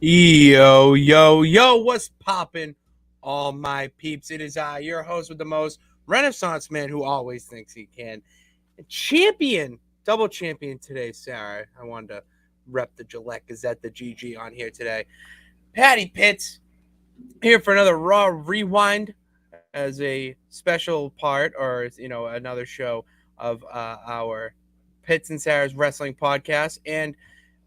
Yo, yo, yo, what's poppin', all my peeps? It is I, your host with the most, Renaissance man who always thinks he can. Champion, double champion today, Sarah. I wanted to rep the Gillette Gazette, the GG on here today. Patty Pitts, here for another Raw Rewind as a special part, or, another show of our Pitts and Sarah's Wrestling Podcast. And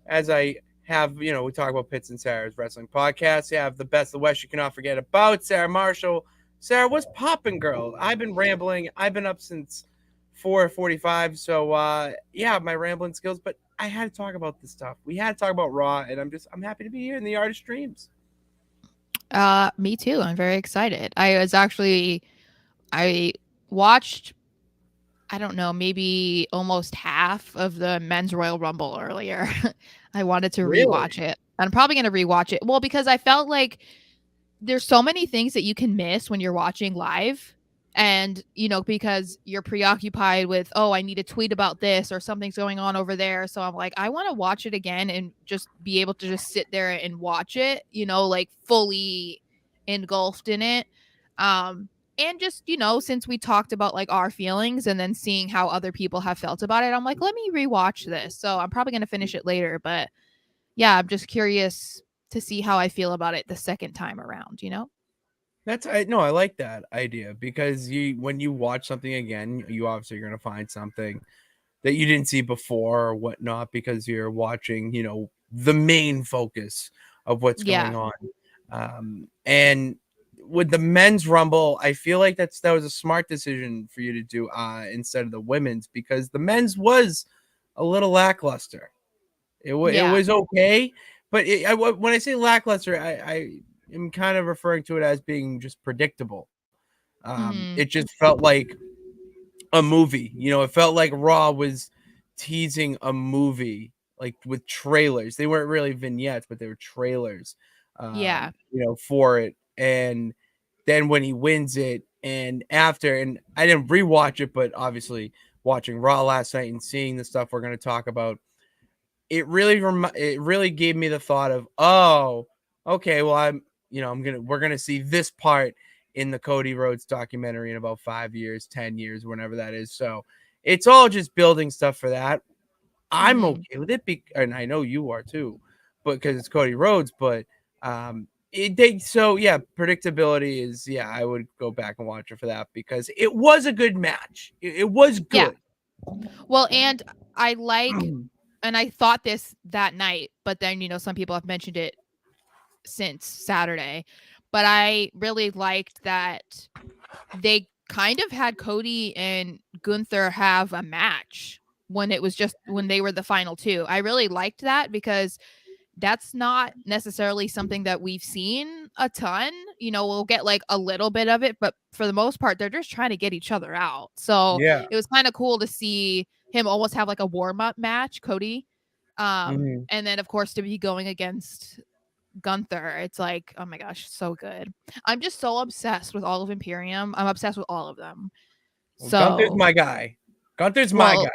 as I have, we talk about Pitts and Sarah's Wrestling Podcast. You have the best of the West you cannot forget about, Sarah Marshall. Sarah, what's popping, girl? I've been rambling. I've been up since 4:45. So, yeah, my rambling skills. But I had to talk about this stuff. We had to talk about Raw, and I'm happy to be here in the Art of Streams. Me too. I'm very excited. I watched, I don't know, maybe almost half of the Men's Royal Rumble earlier. I wanted to Really? rewatch it. I'm probably going to rewatch it. Well, because I felt like there's so many things that you can miss when you're watching live. And, because you're preoccupied with, oh, I need to tweet about this or something's going on over there. So I'm like, I want to watch it again and just be able to just sit there and watch it, like fully engulfed in it. And just, since we talked about like our feelings and then seeing how other people have felt about it, I'm like, let me rewatch this. So I'm probably going to finish it later. But yeah, I'm just curious to see how I feel about it the second time around. I like that idea because when you watch something again, you obviously are gonna find something that you didn't see before or whatnot because you're watching, the main focus of what's going Yeah. on. And with the men's rumble, I feel like that was a smart decision for you to do instead of the women's because the men's was a little lackluster. It Yeah. was okay, but when I say lackluster, I am kind of referring to it as being just predictable. It Mhm. just felt like a movie. It felt like Raw was teasing a movie, like with trailers. They weren't really vignettes, but they were trailers, Yeah. for it. And then when he wins it, and after, and I didn't rewatch it, but obviously watching Raw last night and seeing the stuff we're going to talk about, it really gave me the thought of, oh, okay, well, we're gonna see this part in the Cody Rhodes documentary in about 5 years, 10 years, whenever that is. So it's all just building stuff for that. I'm Mhm. okay with it, and I know you are too, but because it's Cody Rhodes. But yeah, predictability is, yeah. I would go back and watch it for that because it was a good match. It was Yeah. good. Well, and I like and I thought this that night, but then, some people have mentioned it since Saturday. But I really liked that they kind of had Cody and Gunther have a match when it was just when they were the final two. I really liked that because that's not necessarily something that we've seen a ton. We'll get like a little bit of it, but for the most part, they're just trying to get each other out. So Yeah. it was kind of cool to see him almost have like a warm up match, Cody. Mhm. And then of course to be going against Gunther, it's like, oh my gosh, so good. I'm just so obsessed with all of Imperium. I'm obsessed with all of them. Well, Gunther's So, my guy. Gunther's my well, guy.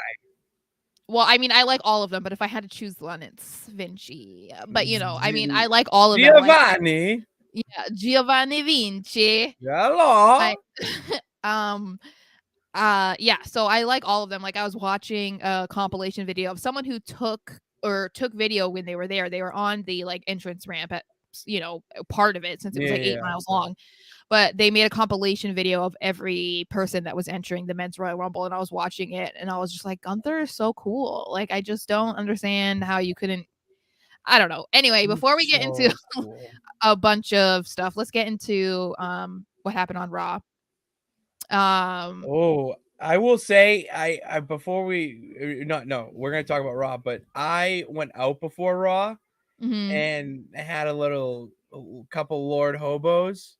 I mean, I like all of them, but if I had to choose one, it's Vinci. But I mean, I G- like all of them. Like, Giovanni. yeah, Giovanni Vinci. I Hello. um yeah, so I like all of them. Like I was watching a compilation video of someone who took video when they were there. They were on the like entrance ramp at part of it since it was like 8 Yeah. miles long. But they made a compilation video of every person that was entering the men's Royal Rumble and I was watching it and I was just like, Gunther is so cool. Like I just don't understand how you couldn't. I don't know. Anyway, He's before we get into so cool. a bunch of stuff, let's get into what happened on Raw. Um Oh, I will say, I before we no, we're gonna talk about Raw, but I went out before Raw mhm. and had a couple Lord Hobos,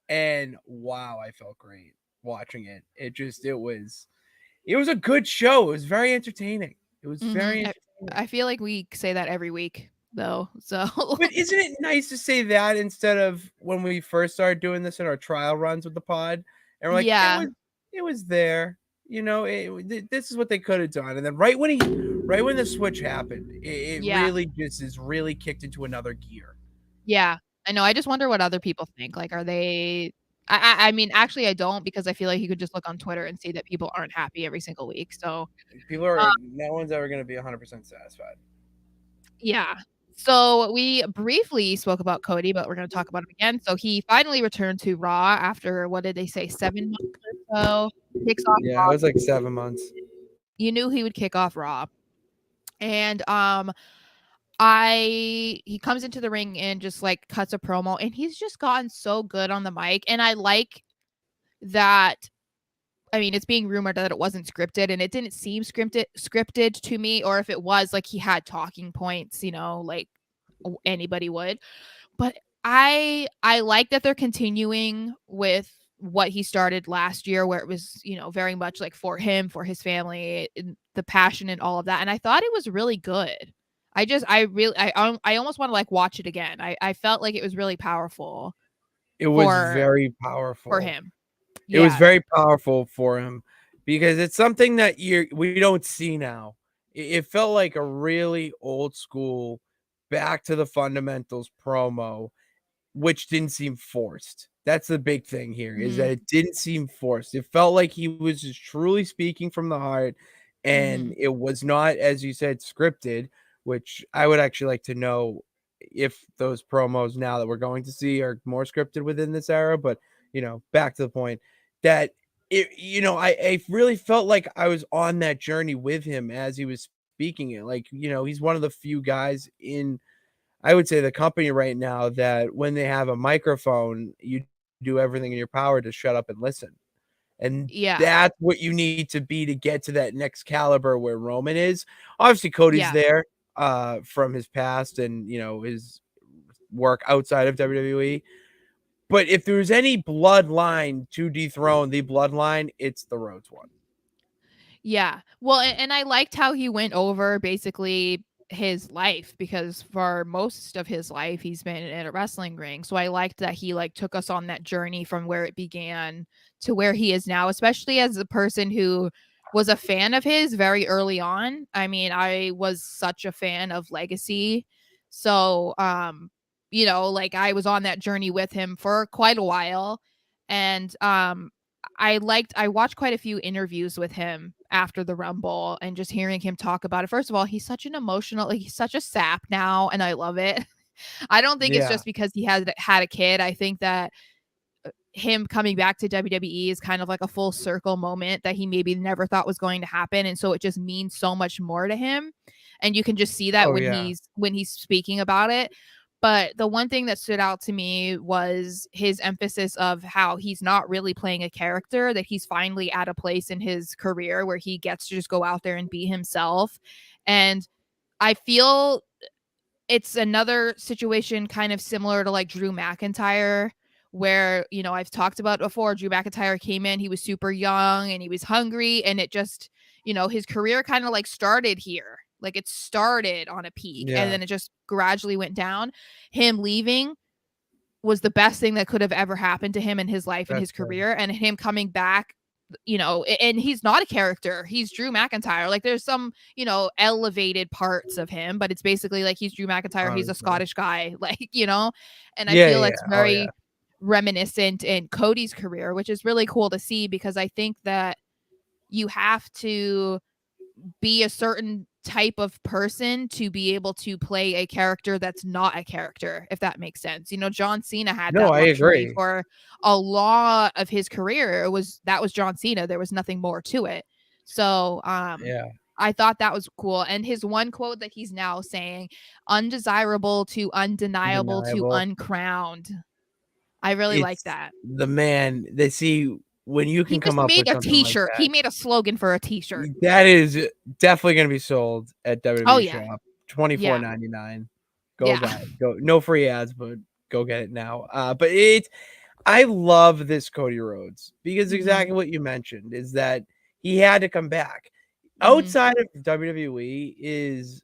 and wow, I felt great watching it. It was a good show. It was very entertaining. It was very entertaining. I feel like we say that every week though. So But isn't it nice to say that instead of when we first started doing this in our trial runs with the pod, and we're like, yeah. it was there, this is what they could have done, and then right when the switch happened, it Yeah. really just is really kicked into another gear. Yeah, I know, I just wonder what other people think, like, are they I mean, actually, I don't because I feel like you could just look on Twitter and see that people aren't happy every single week, so, People uh are no one's ever gonna be 100% satisfied. yeah. So, we briefly spoke about Cody, but we're gonna talk about him again. So, he finally returned to Raw after, what did they say, 7 months or so? Kicks off Yeah, it Raw. was like 7 months. You knew he would kick off Raw, and, I he comes into the ring and just, like, cuts a promo, and he's just gotten so good on the mic, and I like that. I mean, it's being rumored that it wasn't scripted, and it didn't seem scripted to me, or if it was, like, he had talking points, like anybody would. But I like that they're continuing with what he started last year, where it was, very much like for him, for his family, and the passion and all of that. And I thought it was really good. I really, I almost want to like watch it again. I felt like it was really powerful It was for very for powerful. him. It was Yeah. very powerful for him because it's something that we don't see now. It felt like a really old school back to the fundamentals promo, which didn't seem forced. That's the big thing here, is that Mhm. it didn't seem forced. It felt like he was just truly speaking from the heart, and Mhm. it was not, as you said, scripted, which I would actually like to know if those promos now that we're going to see are more scripted within this era. But, back to the point that I really felt like I was on that journey with him as he was speaking it. Like, he's one of the few guys in, I would say, the company right now that when they have a microphone, you do everything in your power to shut up and listen. And Yeah. that's what you need to be to get to that next caliber where Roman is. Obviously, Cody's Yeah. there from his past and, his work outside of WWE. But if there's any bloodline to dethrone the bloodline, it's the Rhodes one. Yeah. Well, and I liked how he went over basically his life because for most of his life he's been in a wrestling ring. So I liked that he like took us on that journey from where it began to where he is now, especially as a person who was a fan of his very early on. I mean, I was such a fan of Legacy. So, like I was on that journey with him for quite a while. And I watched quite a few interviews with him after the Rumble and just hearing him talk about it. First of all, he's such an emotional, like he's such a sap now, and I love it. I don't think it's Yeah. just because he has had a kid. I think that him coming back to WWE is kind of like a full circle moment that he maybe never thought was going to happen, and so it just means so much more to him. And you can just see that Oh, when yeah. he's speaking about it. But the one thing that stood out to me was his emphasis of how he's not really playing a character, that he's finally at a place in his career where he gets to just go out there and be himself. And I feel it's another situation kind of similar to like Drew McIntyre, where, I've talked about before. Drew McIntyre came in, he was super young and he was hungry, and it just, his career kind of like started here. Like it started on a peak and Yeah. then it just gradually went down. Him leaving was the best thing that could have ever happened to him in his life and That's his good. career, and him coming back, and he's not a character. He's Drew McIntyre. Like there's some, elevated parts of him, but it's basically like he's Drew McIntyre. He's a Obviously. Scottish guy, and I Yeah, feel yeah. that's Oh, yeah. very reminiscent in Cody's career, which is really cool to see because I think that you have to be a certain type of person to be able to play a character that's not a character, if that makes sense. John Cena had No, that I luxury agree. for a lot of his career. That was John Cena. There was nothing more to it. So, Yeah. I thought that was cool. And his one quote that he's now saying, undesirable to undeniable to Undeniable. uncrowned. I really like It's that. the man they see when you He can just come up made with a something like t-shirt. that. He made a slogan for a t-shirt. That is definitely gonna be sold at Oh WWE yeah. Shop, Yeah. 24.99. Go Yeah. buy it. Go, no free ads, but go get it now. But I love this Cody Rhodes because Mhm. exactly what you mentioned is that he had to come back. Mhm. Outside of WWE is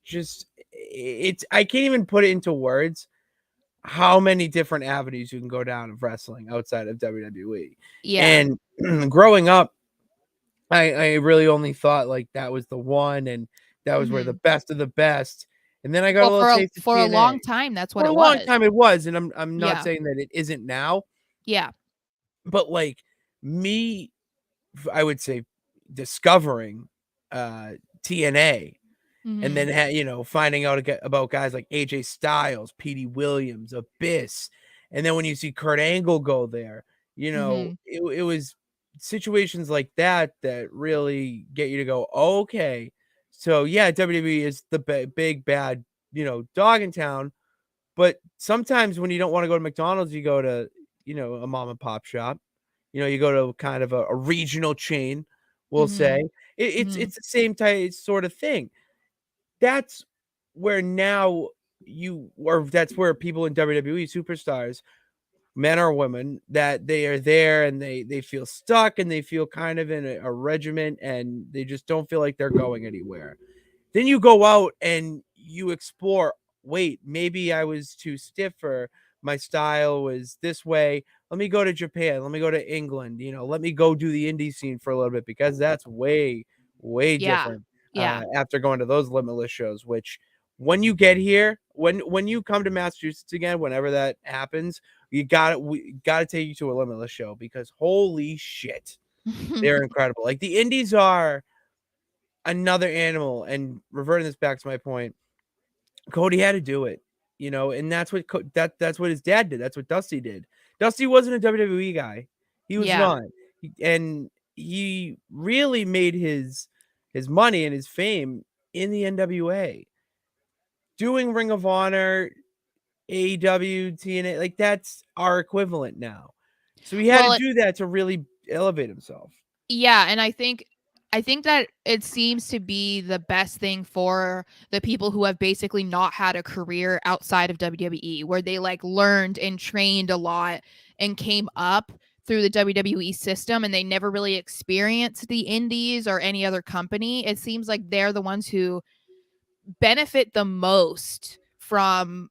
just it's I can't even put it into words how many different avenues you can go down of wrestling outside of WWE. Yeah. And growing up, I really only thought like that was the one, and that was where the Mhm. best of the best. And then I got a Well, little taste of for a long TNA. time, that's what For a it long was. time it was, and I'm not Yeah. saying that it isn't now, Yeah. but, like, me, I would say discovering, TNA and then Mhm. finding out about guys like AJ Styles, Petey Williams, Abyss, and then when you see Kurt Angle go there, Mhm. it was situations like that that really get you to go, "Okay." So, yeah, WWE is the big bad, dog in town, but sometimes when you don't wanna go to McDonald's, you go to, a mom and pop shop. You go to kind of a regional chain, we'll Mhm. say. It's Mhm. the same type sort of thing. That's where now that's where people in WWE superstars, men or women, that they are there and they feel stuck and they feel kind of in a regiment and they just don't feel like they're going anywhere. Then you go out and you explore, "Wait, maybe I was too stiff or my style was this way. Let me go to Japan. Let me go to England. Let me go do the indie scene for a little bit because that's way, way Yeah. different." Yeah. After going to those Limitless shows, which when you get here, when you come to Massachusetts again, whenever that happens, we gotta take you to a Limitless show because holy shit, they're incredible. Like the indies are another animal, and reverting this back to my point, Cody had to do it, and that's what that's what his dad did. That's what Dusty did. Dusty wasn't a WWE guy. He was Yeah. not. And he really made his money and his fame in the NWA. Doing Ring of Honor, AEW, TNA, like that's our equivalent now. So he had to Well, do that to really elevate himself. yeah, and I think that it seems to be the best thing for the people who have basically not had a career outside of WWE, where they like learned and trained a lot and came up through the WWE system and they never really experienced the indies or any other company. It seems like they're the ones who benefit the most from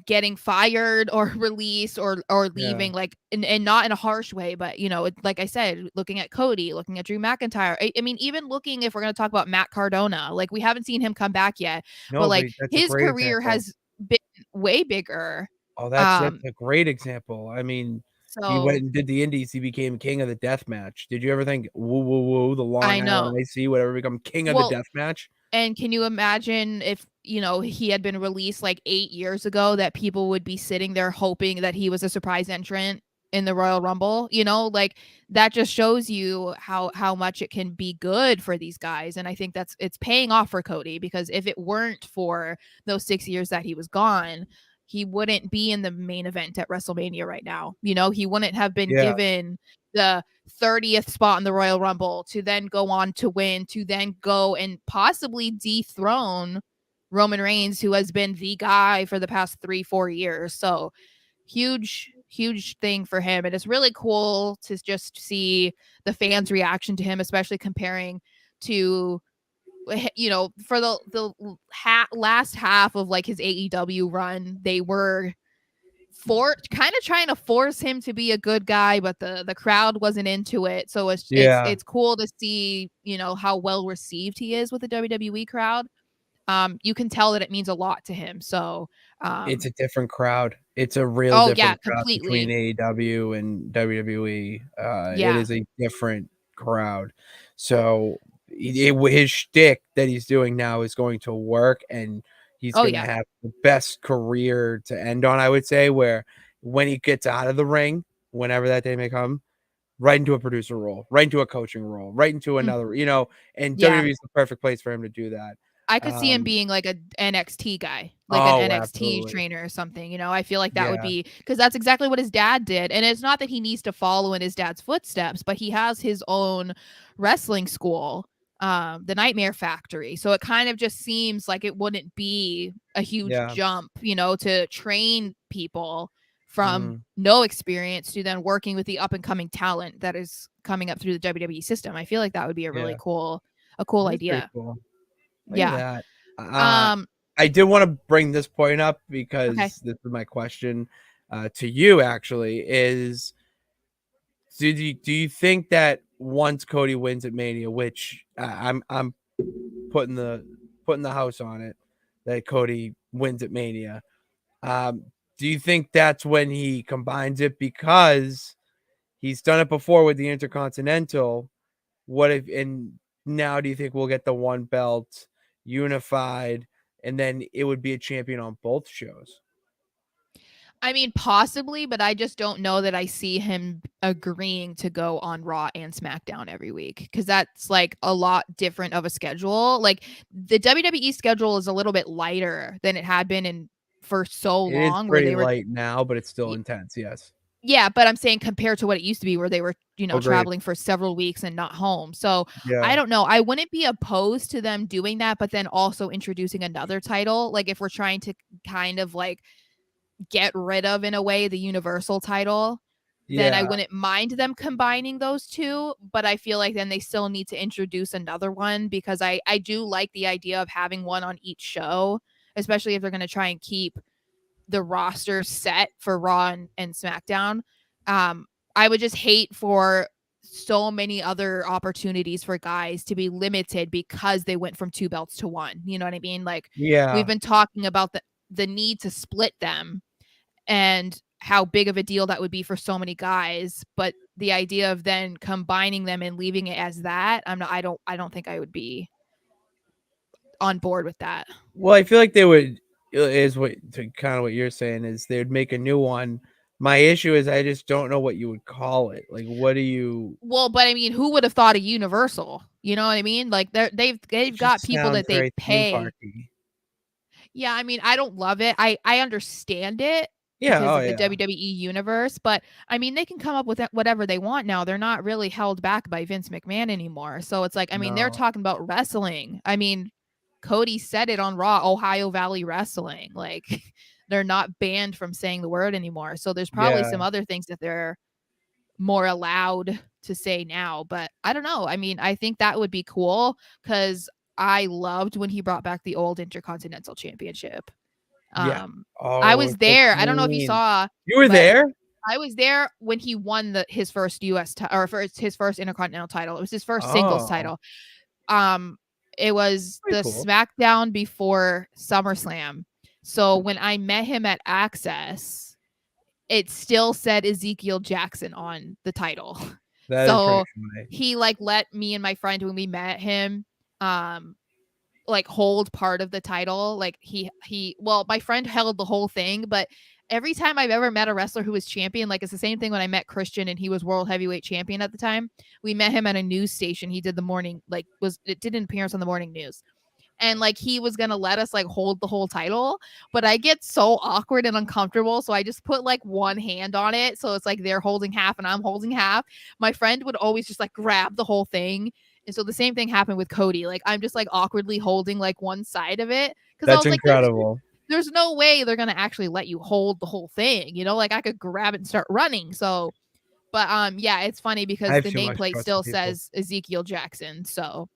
getting fired or released or Yeah. leaving, like, and not in a harsh way, but like I said, looking at Cody, looking at Drew McIntyre. I mean, even looking, if we're going to talk about Matt Cardona, like we haven't seen him come back yet, but No, but like that's a his great career example. has been way bigger. Oh, that's um a great example. I mean, he went so and did the indies, he became king of the death match. Did you ever think, "Woo, woo, woo, the I Long Island know. IC would ever become king of the Well, death match?" and can you imagine if, he had been released like 8 years ago, that people would be sitting there hoping that he was a surprise entrant in the Royal Rumble? Like that just shows you how much it can be good for these guys, and I think it's paying off for Cody, because if it weren't for those 6 years that he was gone, he wouldn't be in the main event at WrestleMania right now. He wouldn't have been Yeah, given the 30th spot in the Royal Rumble to then go on to win, to then go and possibly dethrone Roman Reigns, who has been the guy for the past 3-4 years. So huge, huge thing for him. And it's really cool to just see the fans' reaction to him, especially comparing to, for the last half of like his AEW run, they were for kind of trying to force him to be a good guy, but the crowd wasn't into it. So yeah. it's cool to see, how well received he is with the WWE crowd. You can tell that it means a lot to him. So It's a different crowd. It's a real oh yeah, different crowd between completely. AEW and WWE. It Yeah. is a different crowd. So his shtick that he's doing now is going to work, and he's Oh going to yeah. have the best career to end on, I would say, where when he gets out of the ring, whenever that day may come, right into a producer role, right into a coaching role, right into Mm, another, and yeah. WWE is the perfect place for him to do that. I could see him Um, being like a NXT guy, like an oh, NXT absolutely. trainer or something. I feel like that would Yeah. be, because that's exactly what his dad did. And it's not that he needs to follow in his dad's footsteps, but he has his own wrestling school, the Nightmare Factory. So it kind of just seems like it wouldn't be a huge Yeah. jump, to train people from Mhm. no experience to then working with the up and coming talent that is coming up through the WWE system. I feel like that would be Yeah. a cool That is pretty idea. cool. Look at Yeah. that. Uh, Um, I did wanna bring this point up okay. because this is my question, to you actually is, do you think that once Cody wins at Mania, which I'm putting the house on it, that Cody wins at Mania. Do you think that's when he combines it because he's done it before with the Intercontinental? What if and now do you think we'll get the one belt unified and then it would be a champion on both shows? I mean, possibly, but I just don't know that I see him agreeing to go on Raw and SmackDown every week because that's like a lot different of a schedule. Like the WWE schedule is a little bit lighter than it had been in for so It is long, where pretty they were, light now, but it's still intense. Yes. yeah, but I'm saying compared to what it used to be, where they were, Agreed. traveling for several weeks and not home. So I Yeah. don't know. I wouldn't be opposed to them doing that, but then also introducing another title. Like if we're trying to kind of like get rid of, in a way, the Universal title, then I Yeah. wouldn't mind them combining those two. But I feel like then they still need to introduce another one because I do like the idea of having one on each show, especially if they're going to try and keep the roster set for Raw and SmackDown. Um, I would just hate for so many other opportunities for guys to be limited because they went from two belts to one. You know what I mean? Like we've Yeah. been talking about the need to split them and how big of a deal that would be for so many guys, but the idea of then combining them and leaving it as that, I don't think I would be on board with that. Well, I feel like they would is what kind of what you're saying is they would make a new one. My issue is I just don't know what you would call it. Like, what do you? Well, but I mean, who would have thought of Universal? You know what I mean? Like they've It got just people sounds that they very theme pay. parky. Yeah, I mean, I don't love it. I understand it Yeah. because Oh of the yeah. WWE universe, but I mean, they can come up with whatever they want now. They're not really held back by Vince McMahon anymore. So it's like, I mean, they're No. talking about wrestling. I mean, Cody said it on Raw, Ohio Valley Wrestling. Like they're not banned from saying the word anymore. So there's probably Yeah. some other things that they're more allowed to say now, but I don't know. I mean, I think that would be cool cuz I loved when he brought back the old Intercontinental Championship. Yeah. Um I Oh, was it's so there. I don't know if you clean. saw, You were but there? I was there when he won his first or first his first Intercontinental title. It was his first singles Oh, title. Um it was pretty the cool. SmackDown before SummerSlam. So when I met him at Access, it still said Ezekiel Jackson on the title. That is pretty So funny. he like let me and my friend when we met him um like hold part of the title. Like well, my friend held the whole thing, but every time I've ever met a wrestler who was champion, like it's the same thing when I met Christian and he was world heavyweight champion at the time. We met him at a news station. He did the morning, like was it did an appearance on the morning news, and like he was gonna let us like hold the whole title, but I get so awkward and uncomfortable, so I just put like one hand on it, so it's like they're holding half and I'm holding half. My friend would always just like grab the whole thing, and so the same thing happened with Cody. Like I'm just like awkwardly holding like one side of it because I That's was like, incredible. there's no way they're gonna actually let you hold the whole thing, like I could grab it and start running. So but yeah, it's funny I because have the too much nameplate trust in still people. says Ezekiel Jackson. So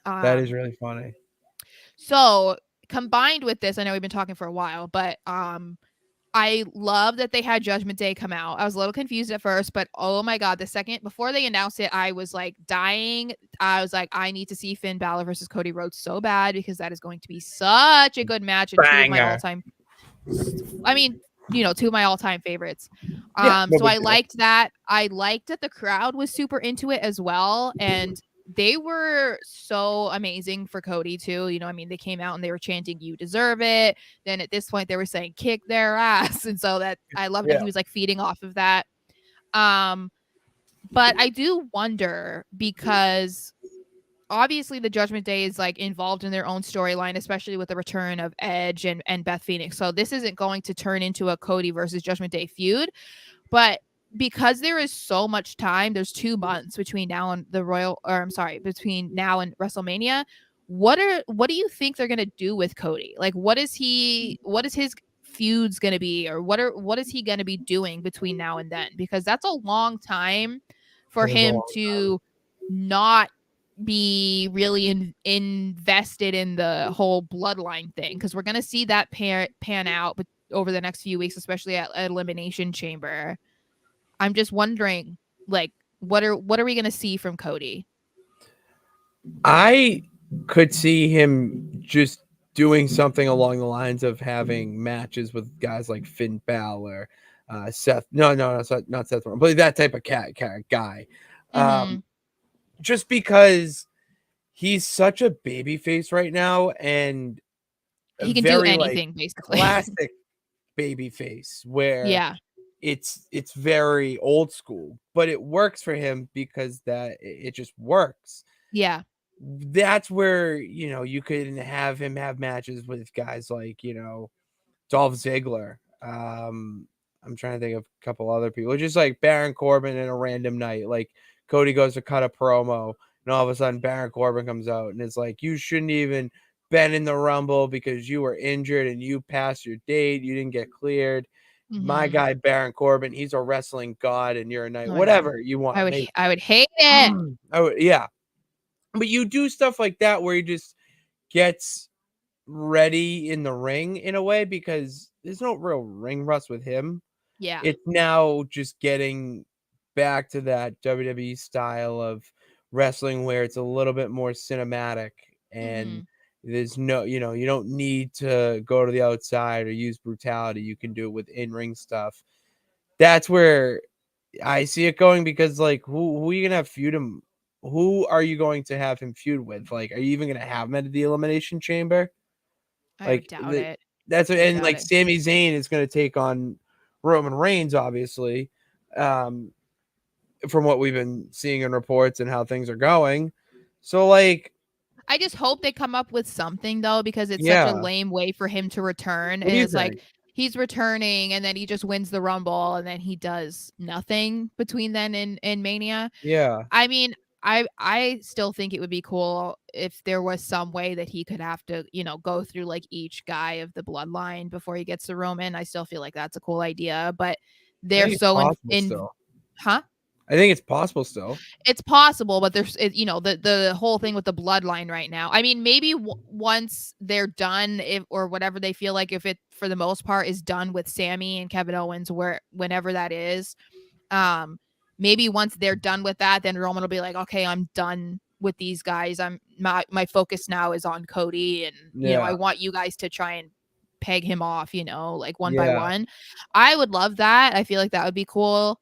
That is um really funny. so combined with this, I know we've been talking for a while, but I love that they had Judgment Day come out. I was a little confused at first, but oh my god, the second before they announced it, I was like dying. I was like, I need to see Finn Balor versus Cody Rhodes so bad because that is going to be such a good match and two of my Banger. all-time, I mean, two of my all-time favorites. Yeah. No So big I deal. liked that. I liked that the crowd was super into it as well, and they were so amazing for Cody too. I mean, they came out and they were chanting "You deserve it." Then at this point, they were saying "Kick their ass," and so that I love that Yeah. he was like feeding off of that. Um, but I do wonder because obviously the Judgment Day is like involved in their own storyline, especially with the return of Edge and Beth Phoenix. So this isn't going to turn into a Cody versus Judgment Day feud, but because there is so much time, there's 2 months between now and between now and WrestleMania. What do you think they're gonna do with Cody? Like, what is his feuds gonna be, or what is he gonna be doing between now and then? Because that's a long time for It is a him long time. to not be really invested in the whole bloodline thing, because we're gonna see that pan out over the next few weeks, especially at Elimination Chamber. I'm just wondering, like, what are we gonna see from Cody? I could see him just doing something along the lines of having matches with guys like Finn Balor, Seth. No, not Seth, but that type of guy. Mm-hmm. Um, just because he's such a baby face right now, and a He can do very like anything basically. classic baby face where Yeah. it's very old school, but it works for him because it just works. Yeah. That's where you could have him have matches with guys like Dolph Ziggler. I'm trying to think of a couple other people, just like Baron Corbin in a random night. Like Cody goes to cut a promo, and all of a sudden Baron Corbin comes out, and it's like you shouldn't even been in the Rumble because you were injured and you passed your date, you didn't get cleared. My Mm-hmm. guy Baron Corbin, he's a wrestling god, and you're a knight. Oh yeah. Whatever you want to make. I would hate it. Yeah, but you do stuff like that where he just gets ready in the ring in a way because there's no real ring rust with him. Yeah. It's now just getting back to that WWE style of wrestling where it's a little bit more cinematic and Mm-hmm. there's no, you don't need to go to the outside or use brutality. You can do it with in-ring stuff. That's where I see it going because like who are you gonna have feud him? Who are you going to have him feud with? Like, are you even gonna have him at the Elimination Chamber? I would Like doubt it. that's I would and doubt like it. Sami Zayn is gonna take on Roman Reigns, obviously, um, from what we've been seeing in reports and how things are going. So like, I just hope they come up with something though, because it's such a yeah. lame way for him to return. What do And you it's like think? he's returning and then he just wins the Rumble and then he does nothing between then and Mania. Yeah. I mean, I still think it would be cool if there was some way that he could have to, go through like each guy of the bloodline before he gets to Roman. I still feel like that's a cool idea, but I they're think it's so possible in still. huh? I think it's possible still. It's possible, but the whole thing with the bloodline right now. I mean, maybe once they're done, if or whatever they feel like, if it for the most part is done with Sammy and Kevin Owens, where whenever that is, um, maybe once they're done with that, then Roman will be like, okay, I'm done with these guys. My focus now is on Cody, and I Yeah. want you guys to try and peg him off, like one by Yeah. one. I would love that. I feel like that would be cool.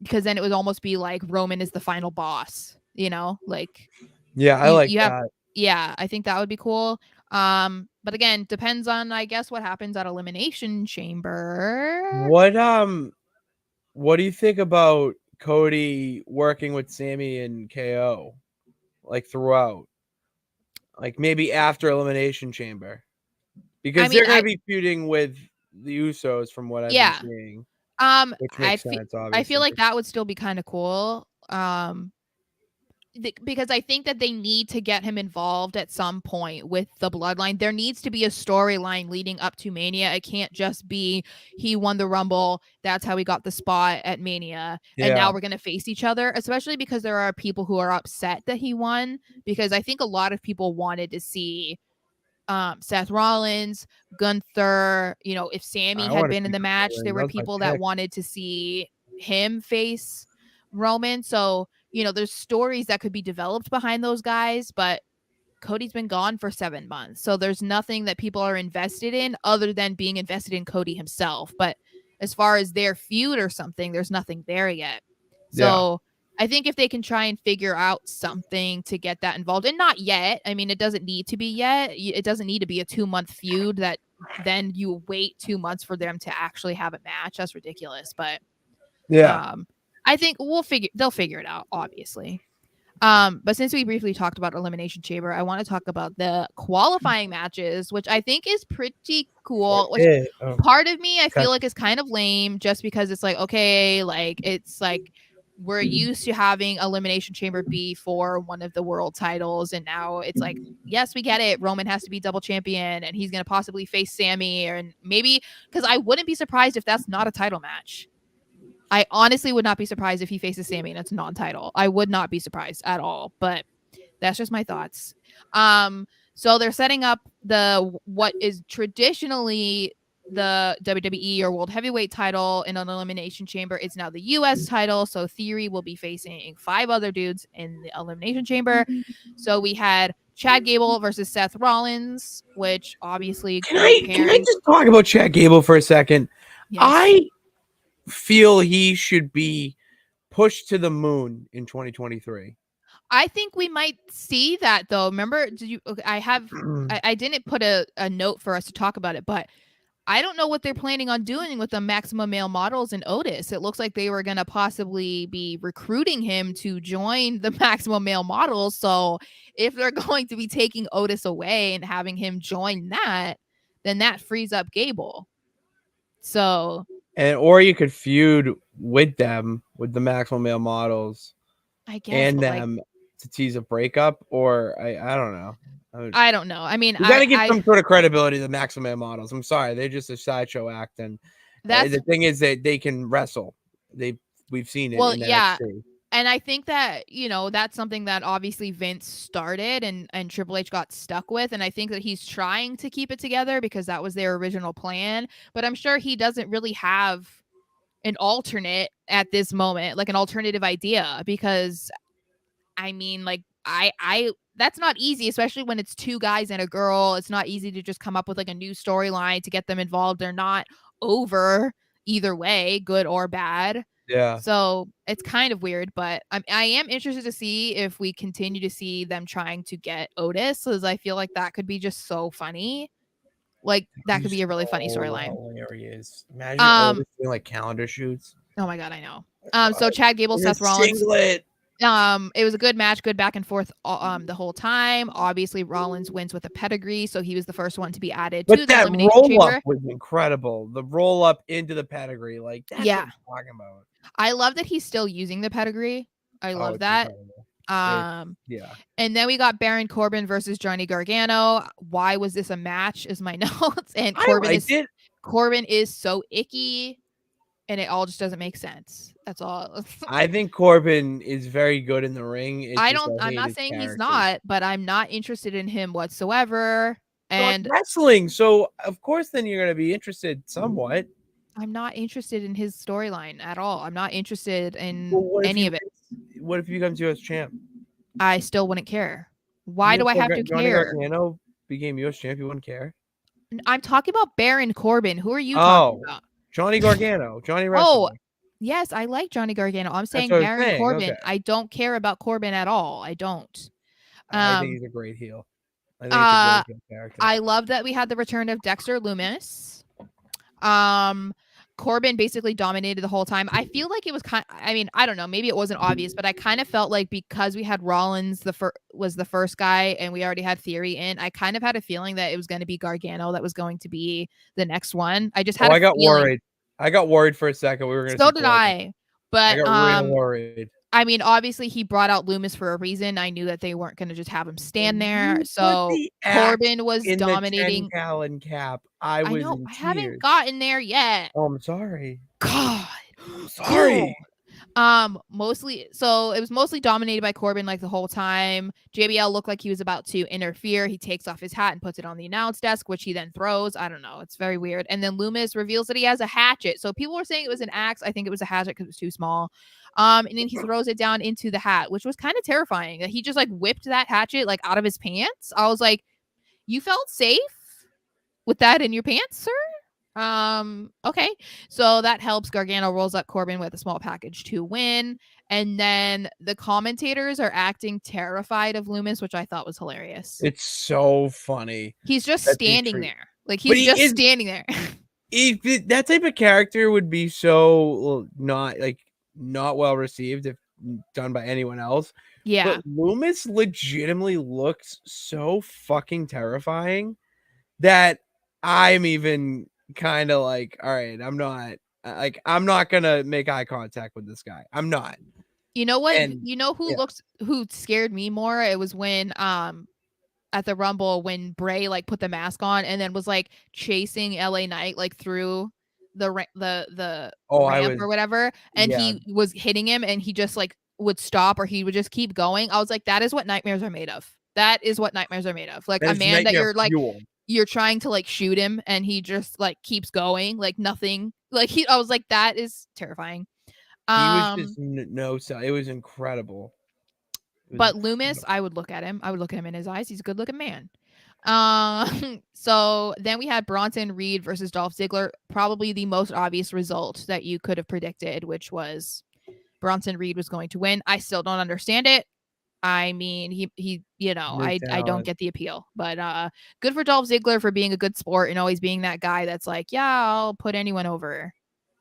Because then it would almost be like Roman is the final boss, like Yeah, I like you have that. yeah, I think that would be cool. But again, depends on I guess what happens at Elimination Chamber. What do you think about Cody working with Sammy and KO like throughout? Like maybe after Elimination Chamber? I Because mean, they're gonna be feuding with the Usos from what I've been yeah. seeing, Um, which I makes feel sense, I feel obviously. like that would still be kind of cool. Because I think that they need to get him involved at some point with the bloodline. There needs to be a storyline leading up to Mania. It can't just be he won the Rumble, that's how he got the spot at Mania, and Yeah. now we're going to face each other, especially because there are people who are upset that he won, because I think a lot of people wanted to see Seth Rollins, Gunther, if Sammy I had wanna been in see the match, Gunther. there That were was my people that pick. wanted to see him face Roman. So, there's stories that could be developed behind those guys, but Cody's been gone for 7 months. So there's nothing that people are invested in other than being invested in Cody himself. But as far as their feud or something, there's nothing there yet. Yeah. So I think if they can try and figure out something to get that involved, and not yet, I mean, it doesn't need to be yet. It doesn't need to be a 2-month feud that then you wait 2 months for them to actually have a match. That's ridiculous. But Yeah. um, I think they'll figure it out, obviously. But since we briefly talked about Elimination Chamber, I want to talk about the qualifying matches, which I think is pretty cool. Which Oh, part of me I got feel like is kind of lame, just because it's like, okay, like it's like we're used to having Elimination Chamber be for one of the world titles, and now it's like, yes, we get it. Roman has to be double champion, and he's gonna possibly face Sammy, and maybe, because I wouldn't be surprised if that's not a title match. I honestly would not be surprised if he faces Sammy and it's non-title. I would not be surprised at all, but that's just my thoughts. So they're setting up what is traditionally the WWE or World Heavyweight title in an Elimination Chamber. It's now the US title. So Theory will be facing 5 other dudes in the Elimination Chamber. So we had Chad Gable versus Seth Rollins, which obviously Can who I cares? just talk about Chad Gable for a second? Yes. I feel he should be pushed to the moon in 2023. I think we might see that though. Remember, did you? Okay, I didn't put a note for us to talk about it, but I don't know what they're planning on doing with the Maximum Male Models and Otis. It looks like they were going to possibly be recruiting him to join the Maximum Male Models. So if they're going to be taking Otis away and having him join that, then that frees up Gable. So or you could feud with them, with the Maximum Male Models I guess, and but like, them to tease a breakup, or I don't know. I don't know. I mean, You got to give some sort of credibility to the Maximum Male Models. I'm sorry, they're just a sideshow act, and that's the thing is that they can wrestle. We've seen it well, in yeah. NXT. And I think that, that's something that obviously Vince started and Triple H got stuck with. And I think that he's trying to keep it together because that was their original plan. But I'm sure he doesn't really have an alternate at this moment, like an alternative idea, because I mean, like, I that's not easy, especially when it's two guys and a girl. It's not easy to just come up with like a new storyline to get them involved. They're not over either way, good or bad. Yeah. So it's kind of weird, but I am interested to see if we continue to see them trying to get Otis, because I feel like that could be just so funny. Like that could He's be a really funny so storyline. hilarious. Imagine Um, Otis doing like calendar shoots. oh my god, I know. So Chad Gable, In a Seth Rollins. singlet. It was a good match, good back and forth the whole time. Obviously, Rollins wins with a pedigree, so he was the first one to be added But to the that Elimination roll up Chamber. was incredible. The roll up into the pedigree, like that's what Yeah, I'm talking about. I love that he's still using the pedigree. I Oh, love it's that. incredible. Yeah. And then we got Baron Corbin versus Johnny Gargano. Why was this a match? Is my notes. And I liked it. Corbin is so icky, and it all just doesn't make sense. That's all. I think Corbin is very good in the ring. It's I just don't. I I'm hate not his saying he's character. not, but I'm not interested in him whatsoever. Not And wrestling, so of course then you're gonna be interested somewhat. I'm not interested in his storyline at all. I'm not interested Well, in any of it. what if he becomes US champ? I still wouldn't care. Why What do I have to if Johnny care? Gargano became US champ? You wouldn't care. I'm talking about Baron Corbin. Who are you talking Oh, about? Johnny Gargano, Johnny Oh, Wrestling. yes, I like Johnny Gargano. I'm That's saying what I was Baron saying. Okay. Corbin. I don't care about Corbin at all. I don't. I think Um he's a great heel. I think it's a uh great heel character. I love that we had the return of Dexter Loomis. Corbin basically dominated the whole time. I feel like it was I mean, I don't know, maybe it wasn't obvious, but I kind of felt like because we had Rollins was the first guy and we already had Theory in, I kind of had a feeling that it was going to be Gargano that was going to be the next one. I just had Oh, a I got feeling. worried. I got worried for a second. We were going to So see did Corbin. I. I But got real worried. I mean, obviously he brought out Loomis for a reason. I knew that they weren't going to just have him stand there. You put So the axe Corbin was in the dominating. 10-gallon cap. I I was know. in I haven't tears. gotten there yet. Oh, I'm sorry. God. I'm sorry. Mostly so it was mostly dominated by Corbin like the whole time. JBL looked like he was about to interfere. He takes off his hat and puts it on the announce desk, which he then throws. I don't know. It's very weird. And then Loomis reveals that he has a hatchet. So people were saying it was an axe. I think it was a hatchet because it was too small. And then he throws it down into the hat, which was kind of terrifying. He just like whipped that hatchet like out of his pants. I was like, you felt safe with that in your pants, sir? Okay. So that helps. Gargano rolls up Corbin with a small package to win. And then the commentators are acting terrified of Loomis, which I thought was hilarious. It's so funny. He's just that they standing treat- there. Like But he's he just is- standing there. That type of character would be so not well received if done by anyone else. Yeah. But Loomis legitimately looks so fucking terrifying that I'm even kind of like, all right, I'm not gonna make eye contact with this guy. I'm not. You know what? And You know who scared me more? It was when at the Rumble when Bray like put the mask on and then was like chasing LA Knight like through the ramp or whatever, and he was hitting him and he just like would stop or he would just keep going. I was like, that is what nightmares are made of. That is what nightmares are made of. Like a man that you're like you're trying to like shoot him and he just like keeps going like nothing. Like I was like, that is terrifying. He was just it was incredible. But Loomis, I would look at him. I would look at him in his eyes. He's a good looking man. So then we had Bronson Reed versus Dolph Ziggler. Probably the most obvious result that you could have predicted, which was Bronson Reed was going to win. I still don't understand it. I mean, he New I don't talent. get the appeal. But good for Dolph Ziggler for being a good sport and always being that guy that's like, yeah, I'll put anyone over.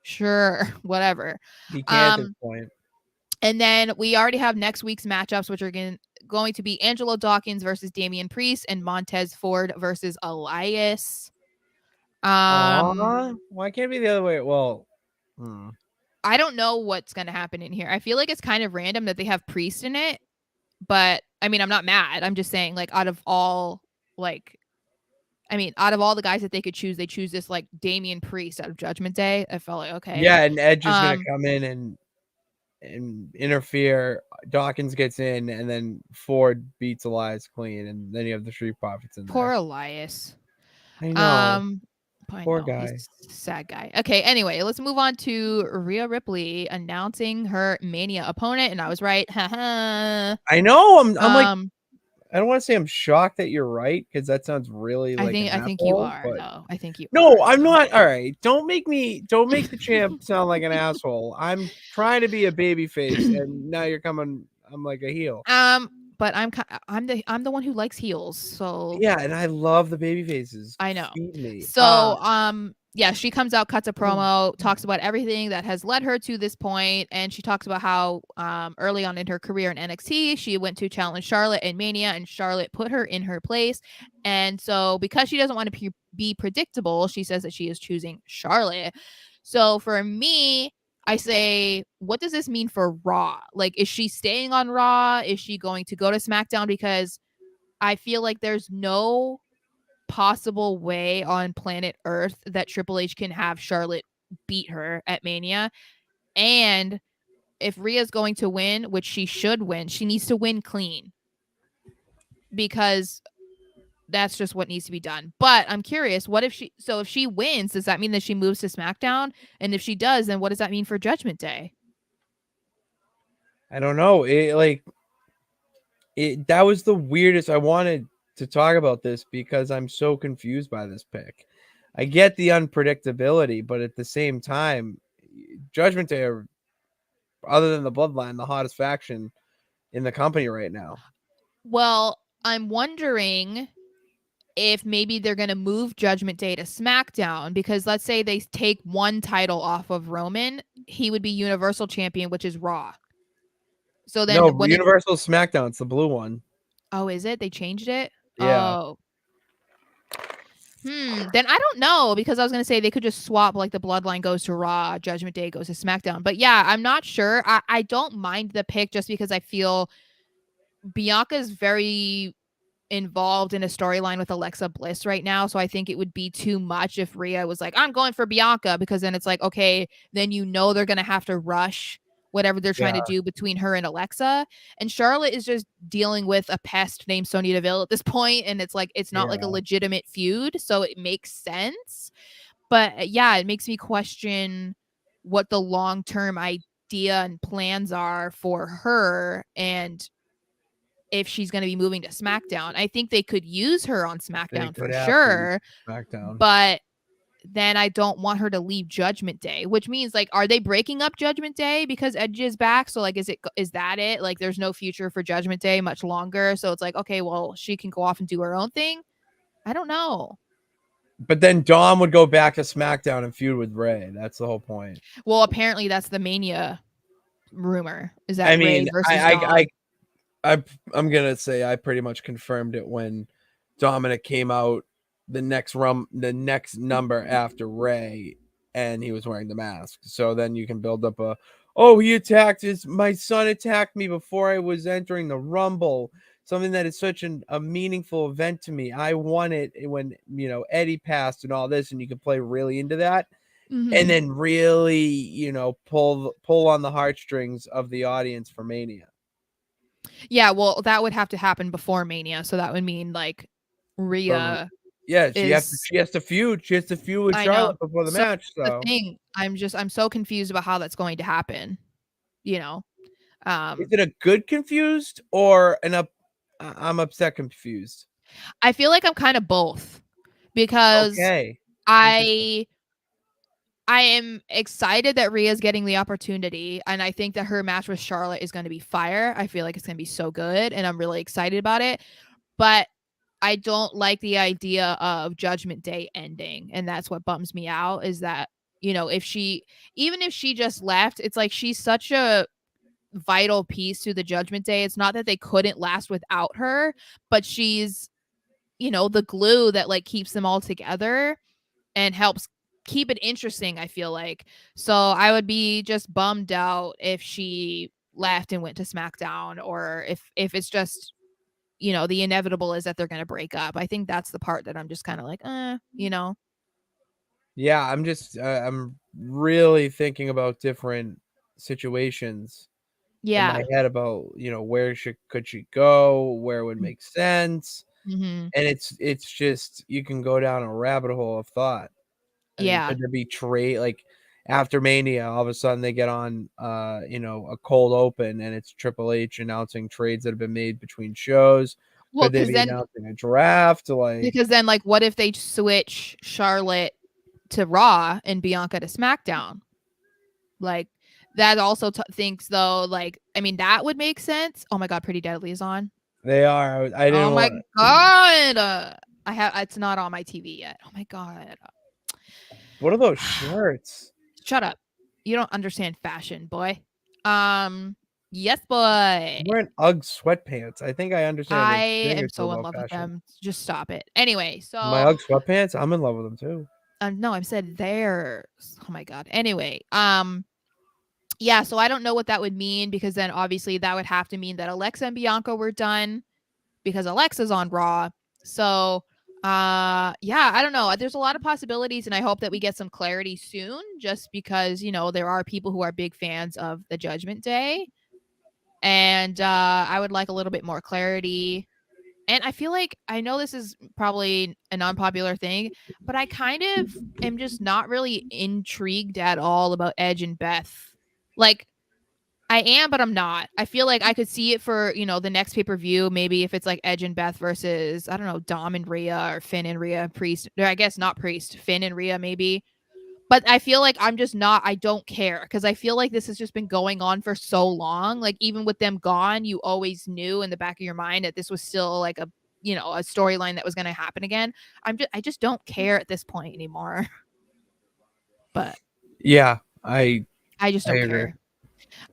Sure, whatever. He can't at this Um point. and then we already have next week's matchups, which are going to be Angelo Dawkins versus Damian Priest and Montez Ford versus Elias. Aw, why can't it be the other way? Well, I don't know what's going to happen in here. I feel like it's kind of random that they have Priest in it, but I mean, I'm not mad. I'm just saying, like, out of all the guys that they could choose, they choose this like Damian Priest out of Judgment Day. I felt like, okay. yeah, and Edge is gonna Um, come in and interfere. Dawkins gets in, and then Ford beats Elias clean, and then you have the Street Profits in poor there. Elias. I know, Um, I poor know he's guy. a sad guy. Okay, anyway, let's move on to Rhea Ripley announcing her Mania opponent, and I was right. Haha. I know. I'm like, um, I don't want to say I'm shocked that you're right because that sounds really like an I think you asshole, are but though. I think you no, are I'm though. not. All right, don't make the champ sound like an asshole. I'm trying to be a baby face, and now you're coming. I'm like a heel. But I'm the one who likes heels, so Yeah, and I love the baby faces. I know. Feed me. So, yeah, she comes out, cuts a promo, talks about everything that has led her to this point, and she talks about how early on in her career in NXT, she went to challenge Charlotte in Mania, and Charlotte put her in her place. And so, because she doesn't want to be predictable, she says that she is choosing Charlotte. So, for me, I say, what does this mean for Raw? Like, is she staying on Raw? Is she going to go to SmackDown? Because I feel like there's no possible way on planet Earth that Triple H can have Charlotte beat her at Mania. And if Rhea's going to win, which she should win, she needs to win clean because that's just what needs to be done. But I'm curious, what if if she wins, does that mean that she moves to SmackDown? And if she does, then what does that mean for Judgment Day? I don't know. That was the weirdest. I wanted to talk about this because I'm so confused by this pick. I get the unpredictability, but at the same time, Judgment Day are, other than the Bloodline, the hottest faction in the company right now. Well, I'm wondering if maybe they're going to move Judgment Day to SmackDown, because let's say they take one title off of Roman, he would be Universal Champion, which is Raw. So then No, Universal SmackDown. It's the blue one. Oh, is it? They changed it? Yeah. Oh. Then I don't know, because I was going to say they could just swap, like the Bloodline goes to Raw, Judgment Day goes to SmackDown. But yeah, I'm not sure. I don't mind the pick just because I feel Bianca's very involved in a storyline with Alexa Bliss right now. So I think it would be too much if Rhea was like, I'm going for Bianca, because then it's like, okay, then they're going to have to rush whatever they're trying Yeah. to do between her and Alexa. And Charlotte is just dealing with a pest named Sonya Deville at this point, and it's like it's not like a legitimate feud, so it makes sense. But yeah, it makes me question what the long-term idea and plans are for her, and if she's going to be moving to SmackDown. I think they could use her on SmackDown for sure, SmackDown. but then I don't want her to leave Judgment Day, which means, like, are they breaking up Judgment Day because Edge is back? So like, is that it? Like, there's no future for Judgment Day much longer. So it's like, okay, well, she can go off and do her own thing. I don't know. But then Dom would go back to SmackDown and feud with Ray. That's the whole point. Well, apparently that's the Mania rumor, is that I Ray mean, versus Dom. I'm gonna say I pretty much confirmed it when Dominic came out the next number after Ray, and he was wearing the mask. So then you can build up my son attacked me before I was entering the Rumble. Something that is such a meaningful event to me. I won it when Eddie passed and all this, and you can play really into that. And then really, pull on the heartstrings of the audience for Mania. Yeah, well, that would have to happen before Mania, so that would mean like Rhea she has to feud. She has to feud with Charlotte before the match. The So thing, I'm so confused about how that's going to happen. You know, Is Um, it a good confused or an up? I'm upset confused. I feel like I'm kind of both because Okay, interesting. I I am excited that Rhea's getting the opportunity, and I think that her match with Charlotte is going to be fire. I feel like it's going to be so good, and I'm really excited about it. But I don't like the idea of Judgment Day ending, and that's what bums me out. Is that if she, even if she just left, it's like she's such a vital piece to the Judgment Day. It's not that they couldn't last without her, but she's the glue that like keeps them all together and helps keep it interesting, I feel like. So I would be just bummed out if she left and went to SmackDown, or if it's just the inevitable is that they're going to break up. I think that's the part that I'm just kind of like, Yeah, I'm really thinking about different situations in my yeah. head about, where could she go, where would make sense, Mm-hmm. and it's just you can go down a rabbit hole of thought. I mean, Yeah. could there be trade like after Mania, all of a sudden they get on, a cold open and it's Triple H announcing trades that have been made between shows? Well, Could they be announcing a draft? Like, because then like what if they switch Charlotte to Raw and Bianca to SmackDown? Like that also thinks though, like I mean that would make sense. Oh my god, Pretty Deadly is on. they are. I Oh didn't my want. god. I have it's not on my TV yet. Oh my god. What are those shirts? Shut up. You don't understand fashion, boy. Um yes, boy. I'm wearing UGG sweatpants. I think I understand I a thing or am two so in about love with fashion. them. Just stop it. Anyway, My so UGG sweatpants, I'm in love with them too. no, I said theirs. Oh my god. Anyway, yeah, so I don't know what that would mean because then obviously that would have to mean that Alexa and Bianca were done because Alexa's on Raw. So, yeah, I don't know. There's a lot of possibilities and I hope that we get some clarity soon just because, there are people who are big fans of the Judgment Day and I would like a little bit more clarity. And I feel like I know this is probably an unpopular thing, but I kind of am just not really intrigued at all about Edge and Beth. Like I am, but I'm not. I feel like I could see it for, the next pay-per-view, maybe if it's like Edge and Beth versus, I don't know, Dom and Rhea or Finn and Rhea, Priest. Or I guess not Priest, Finn and Rhea maybe. But I feel like I'm just not, I don't care because I feel like this has just been going on for so long. Like even with them gone, you always knew in the back of your mind that this was still like a storyline that was going to happen again. I just don't care at this point anymore. But Yeah, I I just I don't agree. care.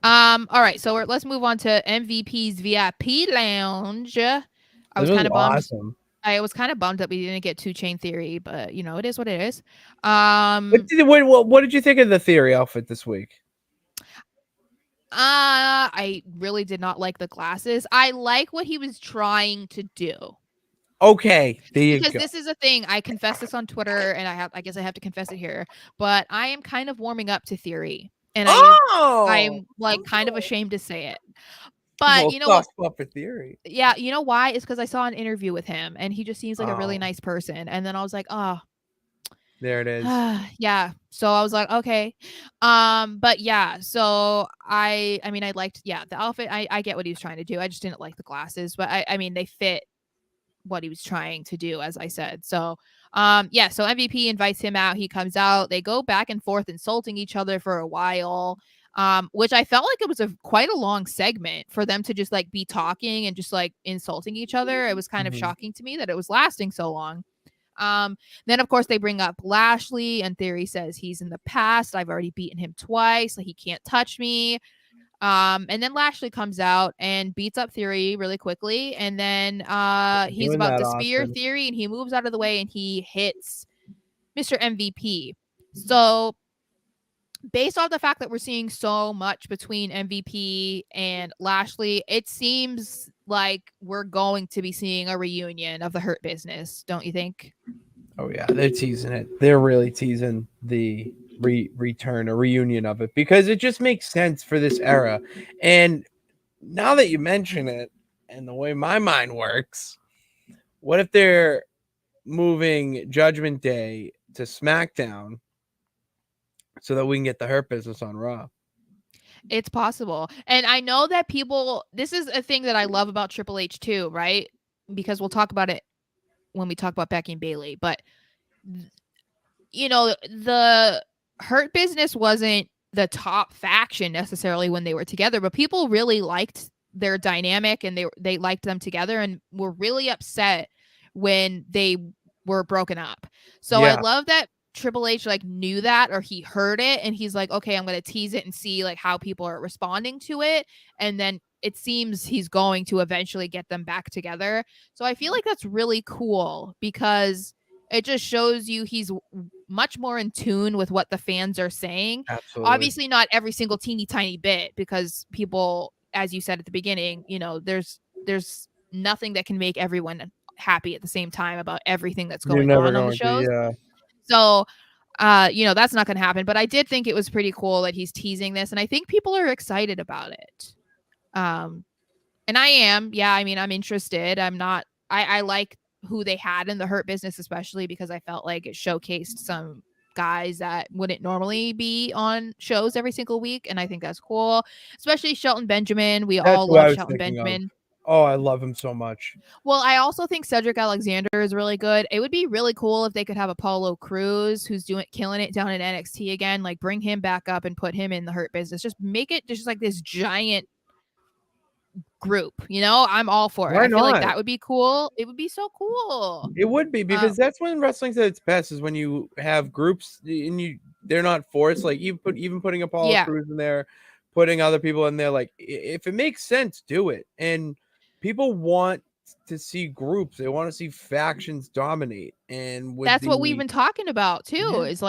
All right, so let's move on to MVP's VIP lounge. I This was was kind of bummed. awesome. I was kind of bummed that we didn't get Two Chain Theory, but it is what it is. What did you think of the Theory outfit this week? I really did not like the glasses. I like what he was trying to do. Okay, there you Because go. this is a thing. I confess this on Twitter and I guess I have to confess it here, but I am kind of warming up to Theory. And Oh, I'm like kind of ashamed to say it. But well, you know what? soft spot for Theory. Yeah, you know why? It's because I saw an interview with him and he just seems like a really Oh, nice person. And then I was like, oh, there it is. yeah. So I was like, okay. But yeah, so I mean I liked the outfit. I get what he was trying to do. I just didn't like the glasses, but I mean they fit what he was trying to do, as I said. So yeah, so MVP invites him out, he comes out, they go back and forth insulting each other for a while. Which I felt like it was quite a long segment for them to just like be talking and just like insulting each other. It was kind of Mhm. shocking to me that it was lasting so long. Um, then of course they bring up Lashley, and Theory says he's in the past. I've already beaten him twice, like he can't touch me. And then Lashley comes out and beats up Theory really quickly, and then he's Doing about that, to spear Austin. Theory, and he moves out of the way and he hits Mr. MVP. So based off the fact that we're seeing so much between MVP and Lashley, it seems like we're going to be seeing a reunion of the Hurt Business, don't you think? Oh yeah, they're teasing it. They're really teasing the return, a reunion of it, because it just makes sense for this era. And now that you mention it, and the way my mind works, what if they're moving Judgment Day to SmackDown so that we can get the Hurt Business on Raw? It's possible. And I know that people, this is a thing that I love about Triple H too, right? Because we'll talk about it when we talk about Becky and Bailey. But, the Hurt Business wasn't the top faction necessarily when they were together, but people really liked their dynamic and they liked them together and were really upset when they were broken up. So I Yeah, love that Triple H knew that, or he heard it and he's like, okay, I'm going to tease it and see how people are responding to it. And then it seems he's going to eventually get them back together. So I feel like that's really cool because it just shows you he's much more in tune with what the fans are saying. absolutely. Obviously not every single teeny tiny bit, because people, as you said at the beginning, there's nothing that can make everyone happy at the same time about everything that's You're going never on the going to, shows. yeah. So that's not going to happen, but I did think it was pretty cool that he's teasing this, and I think people are excited about it. And I am. Yeah, I mean, I'm interested. I'm not. I like who they had in the Hurt Business, especially because I felt like it showcased some guys that wouldn't normally be on shows every single week, and I think that's cool. Especially Shelton Benjamin. We That's all who I love was Shelton thinking of. Benjamin. Oh, I love him so much. Well, I also think Cedric Alexander is really good. It would be really cool if they could have Apollo Crews, who's killing it down in NXT again, bring him back up and put him in the Hurt Business. Just make it just this giant group. I'm all for it. Why I feel like not? that would be cool. It would be so cool. It would be, because that's when wrestling's at its best, is when you have groups and they're not forced. Like even putting Apollo Yeah, Crews in there, putting other people in there. Like if it makes sense, do it. And people want to see groups. They want to see factions dominate. And with that's what we've been talking about too. yeah, Is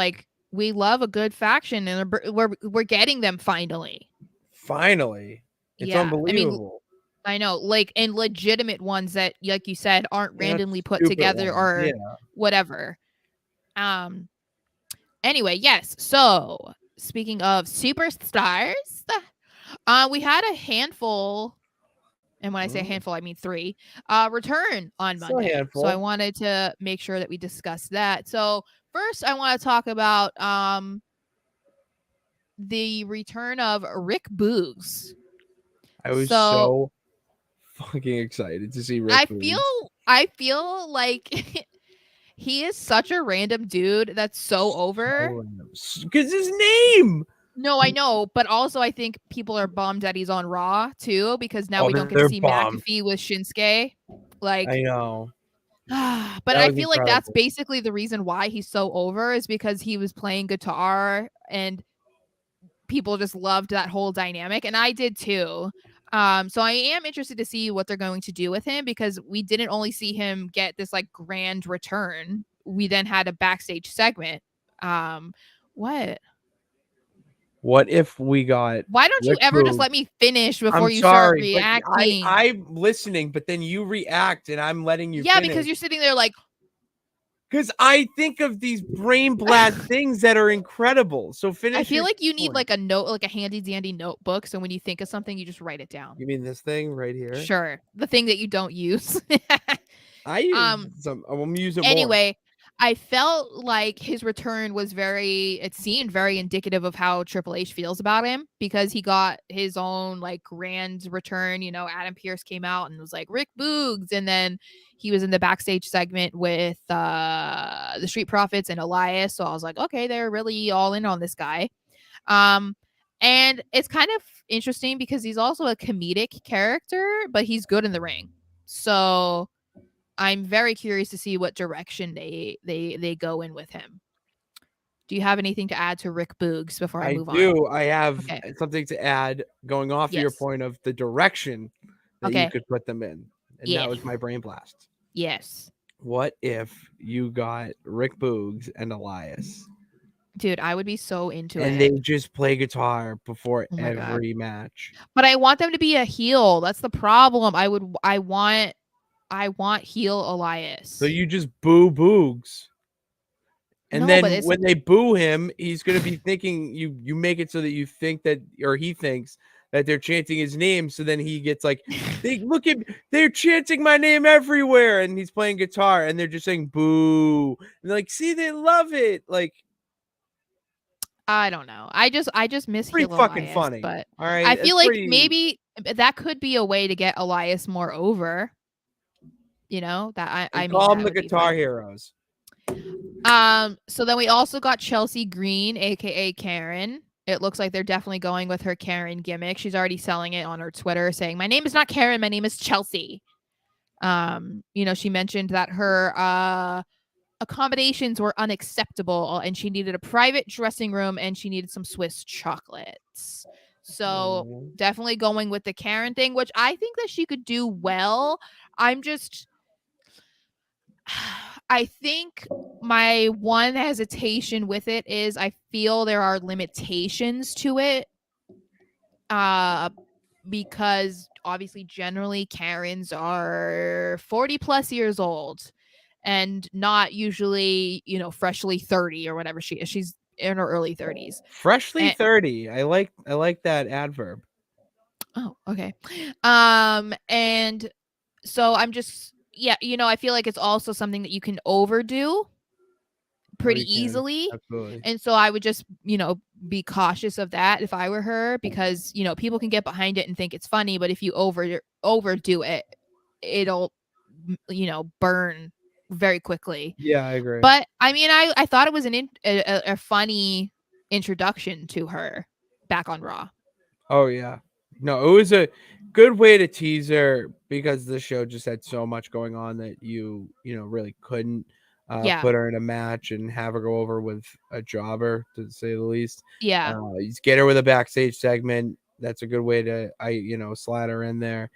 we love a good faction, and we're getting them finally. finally, it's Yeah, I mean, unbelievable. I know, and legitimate ones that, like you said, aren't They're not randomly put stupid together ones. Yeah. or whatever. Anyway, yes. So speaking of superstars, we had a handful, and when I say handful, I mean 3, return on Still a Monday. So I handful. wanted to make sure that we discuss that. So first, I want to talk about the return of Rick Boogs. I was So so fucking excited to see Rick Boogs. I feel like he is such a random dude that's so over. Because his name. No, I know, but also I think people are bummed that he's on Raw too, because now Oh, we don't get to they're see bummed. McAfee with Shinsuke. I know. But That I was feel like that's incredible. basically the reason why he's so over, is because he was playing guitar and people just loved that whole dynamic, and I did too. So I am interested to see what they're going to do with him, because we didn't only see him get this grand return. We then had a backstage segment. What? What if we got Why don't you Rick ever just Boogs? let me finish before I'm you start sorry, but reacting? I'm listening, but then you react, and I'm letting you Yeah, finish. because you're sitting there like, Because I think of these brain blast things that are incredible. So finish. I feel your like you need point. a note, a handy dandy notebook. So when you think of something, you just write it down. You mean this thing right here? Sure. The thing that you don't use. I use um, some. I'm gonna use it more. anyway, I felt like his return was it seemed very indicative of how Triple H feels about him, because he got his own grand return. Adam Pearce came out and was like, Rick Boogs. And then he was in the backstage segment with the Street Profits and Elias. So I was like, okay, they're really all in on this guy. And it's kind of interesting because he's also a comedic character, but he's good in the ring. So I'm very curious to see what direction they go in with him. Do you have anything to add to Rick Boogs before I I move on? do. I have Okay. something to add, going off of your Yes. point of the direction that you Okay. could put them in. And Yeah. that was my brain blast. Yes. What if you got Rick Boogs and Elias, Dude, I would be so into and it. they just play guitar before Oh my God. every match? But I want them to be a heel. That's the problem. I want heel Elias. So you just boo Boogs. And No, then but it's when they boo him, he's gonna be thinking you make it so that you think that, or he thinks that they're chanting his name. So then he gets like, they're chanting my name everywhere, and he's playing guitar, and they're just saying boo, and they're like, see, they love it. Like, I don't know. I just miss Pretty heel fucking Elias, funny. but All right, I it's feel like pretty. maybe that could be a way to get Elias more over. That I And mean call them that the would be Guitar fun. Heroes. So then we also got Chelsea Green, aka Karen. It looks like they're definitely going with her Karen gimmick. She's already selling it on her Twitter, saying, "My name is not Karen, my name is Chelsea." She mentioned that her accommodations were unacceptable and she needed a private dressing room and she needed some Swiss chocolates. So Oh. definitely going with the Karen thing, which I think that she could do well. I'm just I think my one hesitation with it is I feel there are limitations to it. Uh because obviously generally Karens are 40 plus years old and not usually, freshly 30 or whatever she is. She's in her early 30s. Freshly And 30. I like that adverb. oh, okay. And so I'm just yeah, I feel like it's also something that you can overdo Oh, pretty you can. easily. Absolutely. And so I would just, be cautious of that if I were her because, people can get behind it and think it's funny, but if you overdo it, it'll burn very quickly. Yeah, I agree. But I mean, I thought it was a funny introduction to her back on Raw. Oh yeah. No, it was a good way to tease her because the show just had so much going on that you really couldn't Yeah. put her in a match and have her go over with a jobber, to say the least. Yeah. You just get her with a backstage segment. That's a good way to slide her in there.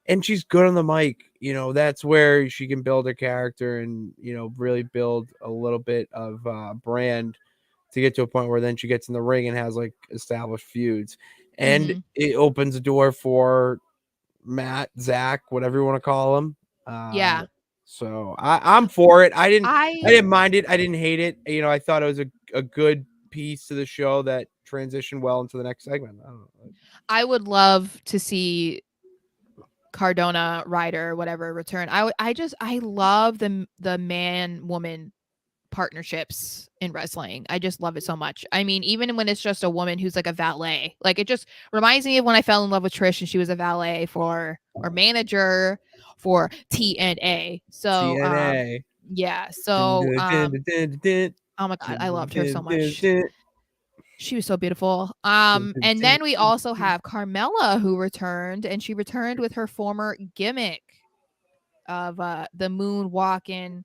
And she's good on the mic. That's where she can build her character and really build a little bit of brand to get to a point where then she gets in the ring and has like established feuds, and Mhm. it opens a door for Matt, Zach, whatever you want to call him. Uh, Yeah. so I'm for it. I I didn't mind it. I didn't hate it. I thought it was a good piece to the show that transitioned well into the next segment. I don't know. I would love to see Cardona, Ryder, whatever return. I love the man woman partnerships in wrestling. I just love it so much. I mean, even when it's just a woman who's like a valet, like it just reminds me of when I fell in love with Trish and she was a valet for or manager for TNA. So TNA. yeah. Dun, So dun, dun, dun, dun, dun, oh my god, I dun, loved her dun, so dun, much. dun, She was so beautiful. dun, dun, And dun, then we dun, also dun. have Carmella who returned, and she returned with her former gimmick of the moon walking,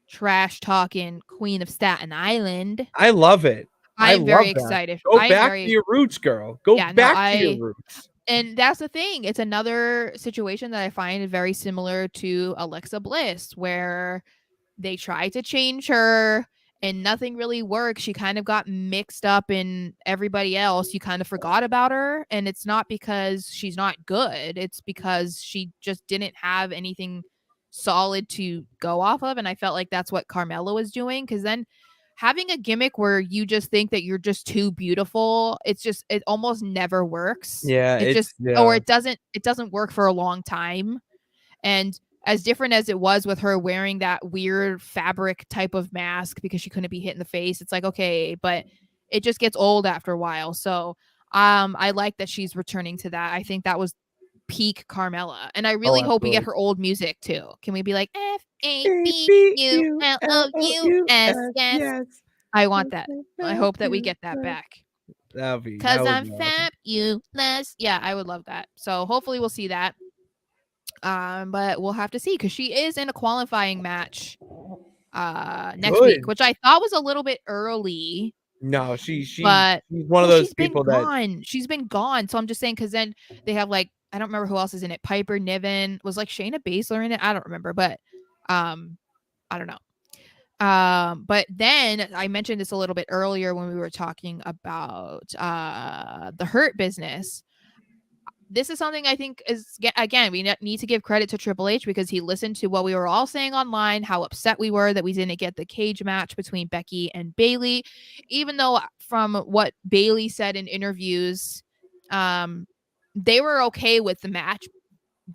trash talking Queen of Staten Island. I love it. I I am very love that. excited. Go I am back to very your roots, girl. Go yeah, no, back to your roots. and that's the thing. It's another situation that I find very similar to Alexa Bliss, where they tried to change her and nothing really worked. She kind of got mixed up in everybody else. You kind of forgot about her. And it's not because she's not good, it's because she just didn't have anything solid to go off of. And I felt like that's what Carmella was doing. Cause then having a gimmick where you just think that you're just too beautiful, it almost never works. Yeah, It it's just, or yeah. it doesn't work for a long time. And as different as it was with her wearing that weird fabric type of mask because she couldn't be hit in the face, it's like, okay, but it just gets old after a while. So I like that she's returning to that. I think that was peak Carmella. And I Oh, really hope we get absolutely. her old music too. Can we be like FABULOUS? BBULOUS. Yes. Yes. I want that. I hope that we get that back. That Cause would I'm be awesome. fabulous. Yeah, I would love that. So hopefully we'll see that. But we'll have to see because she is in a qualifying match next week, Good. which I thought was a little bit early, No, she's but one of well, those she's been people that gone. She's been gone. So I'm just saying because then they have like I don't remember who else is in it. Piper Niven was like Shayna Baszler in it. I don't remember, but um, I don't know. But then I mentioned this a little bit earlier when we were talking about the Hurt Business. This is something I think is again we need to give credit to Triple H because he listened to what we were all saying online, how upset we were that we didn't get the cage match between Becky and Bayley, even though from what Bayley said in interviews, they were okay with the match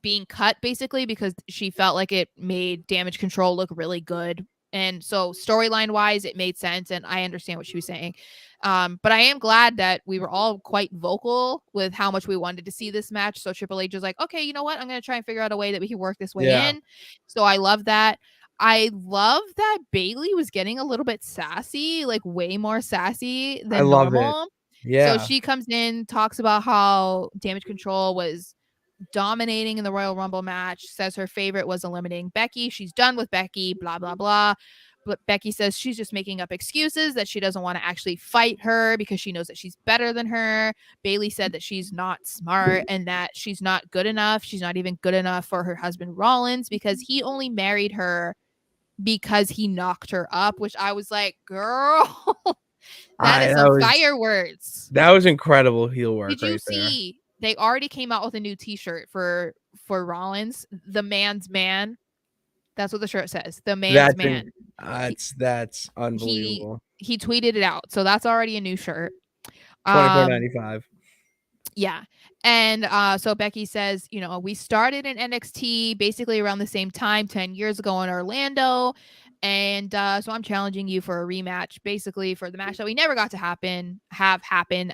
being cut basically because she felt like it made Damage Control look really good And so storyline wise, it made sense, and I understand what she was saying. But I am glad that we were all quite vocal with how much we wanted to see this match. So Triple H was like, okay, you know what? I'm going to try and figure out a way that we can work this way Yeah. in. So I love that. I love that Bayley was getting a little bit sassy, like way more sassy I than love it. normal. So Yeah. she comes in, talks about how Damage Control was dominating in the Royal Rumble match, says her favorite was eliminating Becky. She's done with Becky, blah, blah, blah. But Becky says she's just making up excuses, that she doesn't want to actually fight her because she knows that she's better than her. Bayley said that she's not smart and that she's not good enough. She's not even good enough for her husband Rollins because he only married her because he knocked her up, which I was like, girl, that is some fireworks. That was incredible heel work Did you right there. see they already came out with a new t-shirt for Rollins, the man's man. That's what the shirt says. The man's man. That's He unbelievable. he tweeted it out. So that's already a new shirt. $24.95. Yeah. And so Becky says, you know, we started in NXT basically around the same time 10 years ago in Orlando. And so I'm challenging you for a rematch, basically for the match that we never got to happen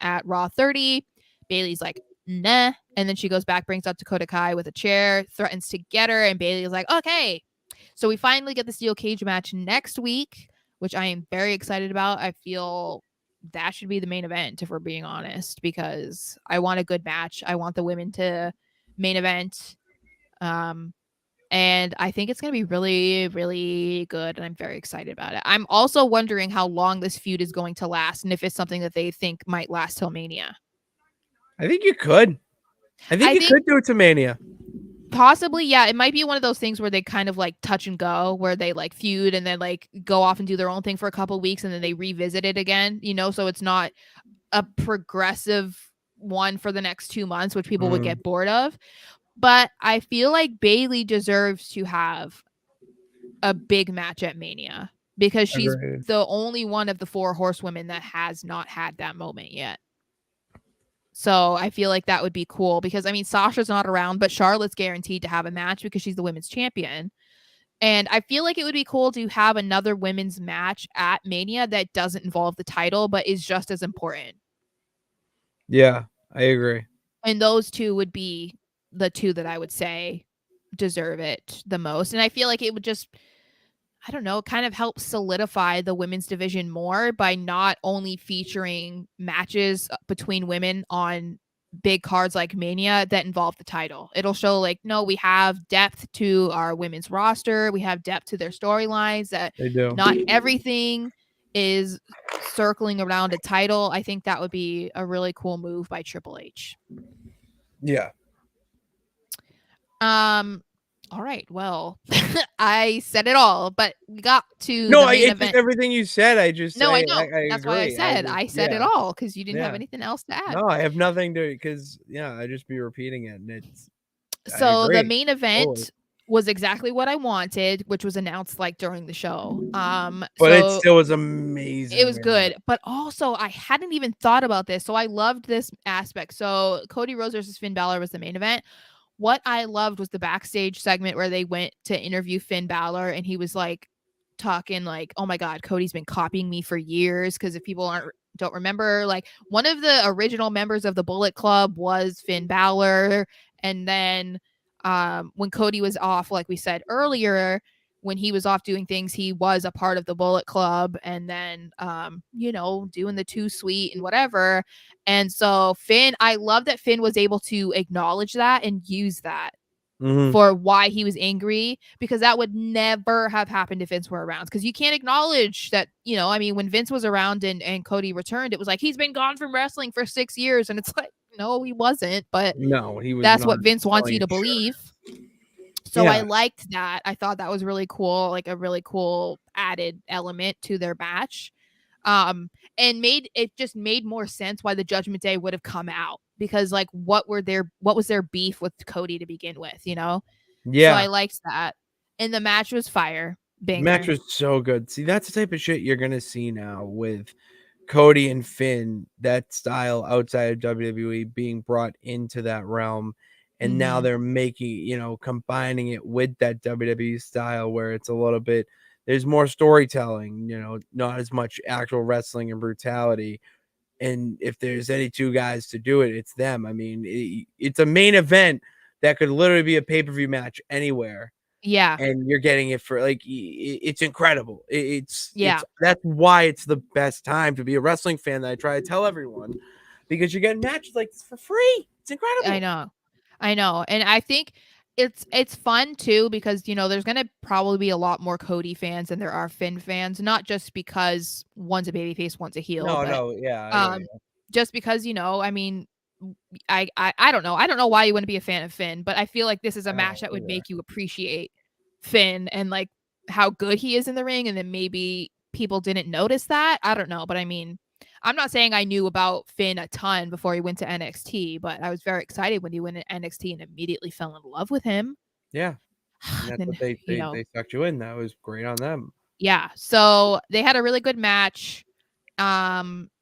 at Raw 30. Bayley's like, nah. And then she goes back, brings up Dakota Kai with a chair, threatens to get her. And Bayley's like, okay. So we finally get the steel cage match next week, which I am very excited about. I feel that should be the main event, if we're being honest, because I want a good match. I want the women to main event. And I think it's going to be really, really good. And I'm very excited about it. I'm also wondering how long this feud is going to last and if it's something that they think might last till Mania. I think you could. I think you could do it to Mania. Possibly, yeah. It might be one of those things where they kind of like touch and go, where they like feud and then like go off and do their own thing for a couple of weeks and then they revisit it again, you know, so it's not a progressive one for the next 2 months, which people would get bored of. But I feel like Bayley deserves to have a big match at Mania because she's the only one of the 4 horsewomen that has not had that moment yet. So I feel like that would be cool because, I mean, Sasha's not around, but Charlotte's guaranteed to have a match because she's the women's champion. And I feel like it would be cool to have another women's match at Mania that doesn't involve the title, but is just as important. Yeah, I agree. And those two would be the two that I would say deserve it the most. And I feel like it would just, I don't know, kind of help solidify the women's division more by not only featuring matches between women on big cards like Mania that involve the title. It'll show like, no, we have depth to our women's roster. We have depth to their storylines, that they do. Not everything is circling around a title. I think that would be a really cool move by Triple H. Yeah. All right. Well, I said it all, but we got to the main event. Just everything you said. I know. That's why I said it all, because you didn't have anything else to add. No, I have nothing to, because I just be repeating it, and it's. So the main event was exactly what I wanted, which was announced like during the show. But it still was amazing. It was good, but also I hadn't even thought about this, so I loved this aspect. So Cody Rhodes versus Finn Balor was the main event. What I loved was the backstage segment where they went to interview Finn Balor and he was like talking like, oh my God, Cody's been copying me for years. Cause if people don't remember, like one of the original members of the Bullet Club was Finn Balor. And then when Cody was off, like we said earlier, when he was off doing things, he was a part of the Bullet Club and then, doing the Too Sweet and whatever. And so Finn, I love that Finn was able to acknowledge that and use that for why he was angry, because that would never have happened if Vince were around. Because you can't acknowledge that, when Vince was around and Cody returned, it was like, he's been gone from wrestling for 6 years. And it's like, no, he wasn't. But no, he was. That's what Vince wants you to believe. So I liked that. I thought that was really cool, like a really cool added element to their match. And just made more sense why the Judgment Day would have come out, because like what was their beef with Cody to begin with, Yeah. So I liked that. And the match was fire. Banger. The match was so good. See, that's the type of shit you're gonna see now with Cody and Finn, that style outside of WWE being brought into that realm. And now they're making, combining it with that WWE style where it's a little bit, there's more storytelling, not as much actual wrestling and brutality. And if there's any two guys to do it, it's them. I mean, it's a main event that could literally be a pay-per-view match anywhere, Yeah. and you're getting it for like it's incredible. It's Yeah. that's why it's the best time to be a wrestling fan that I try to tell everyone, because you're getting matches like this for free. It's I incredible. know. I know. And I think it's fun too because, there's going to probably be a lot more Cody fans than there are Finn fans, not just because one's a babyface, one's a heel, No, but no, yeah, I hear um you. just because, I mean, I don't know. I don't know why you wouldn't be a fan of Finn, but I feel like this is a I match don't that would either. make you appreciate Finn and like how good he is in the ring, and then maybe people didn't notice that. I don't know, but I mean, I'm not saying I knew about Finn a ton before he went to NXT, but I was very excited when he went to NXT and immediately fell in love with him. Yeah, and And that's what then, they sucked you in. That was great on them. yeah. So they had a really good match.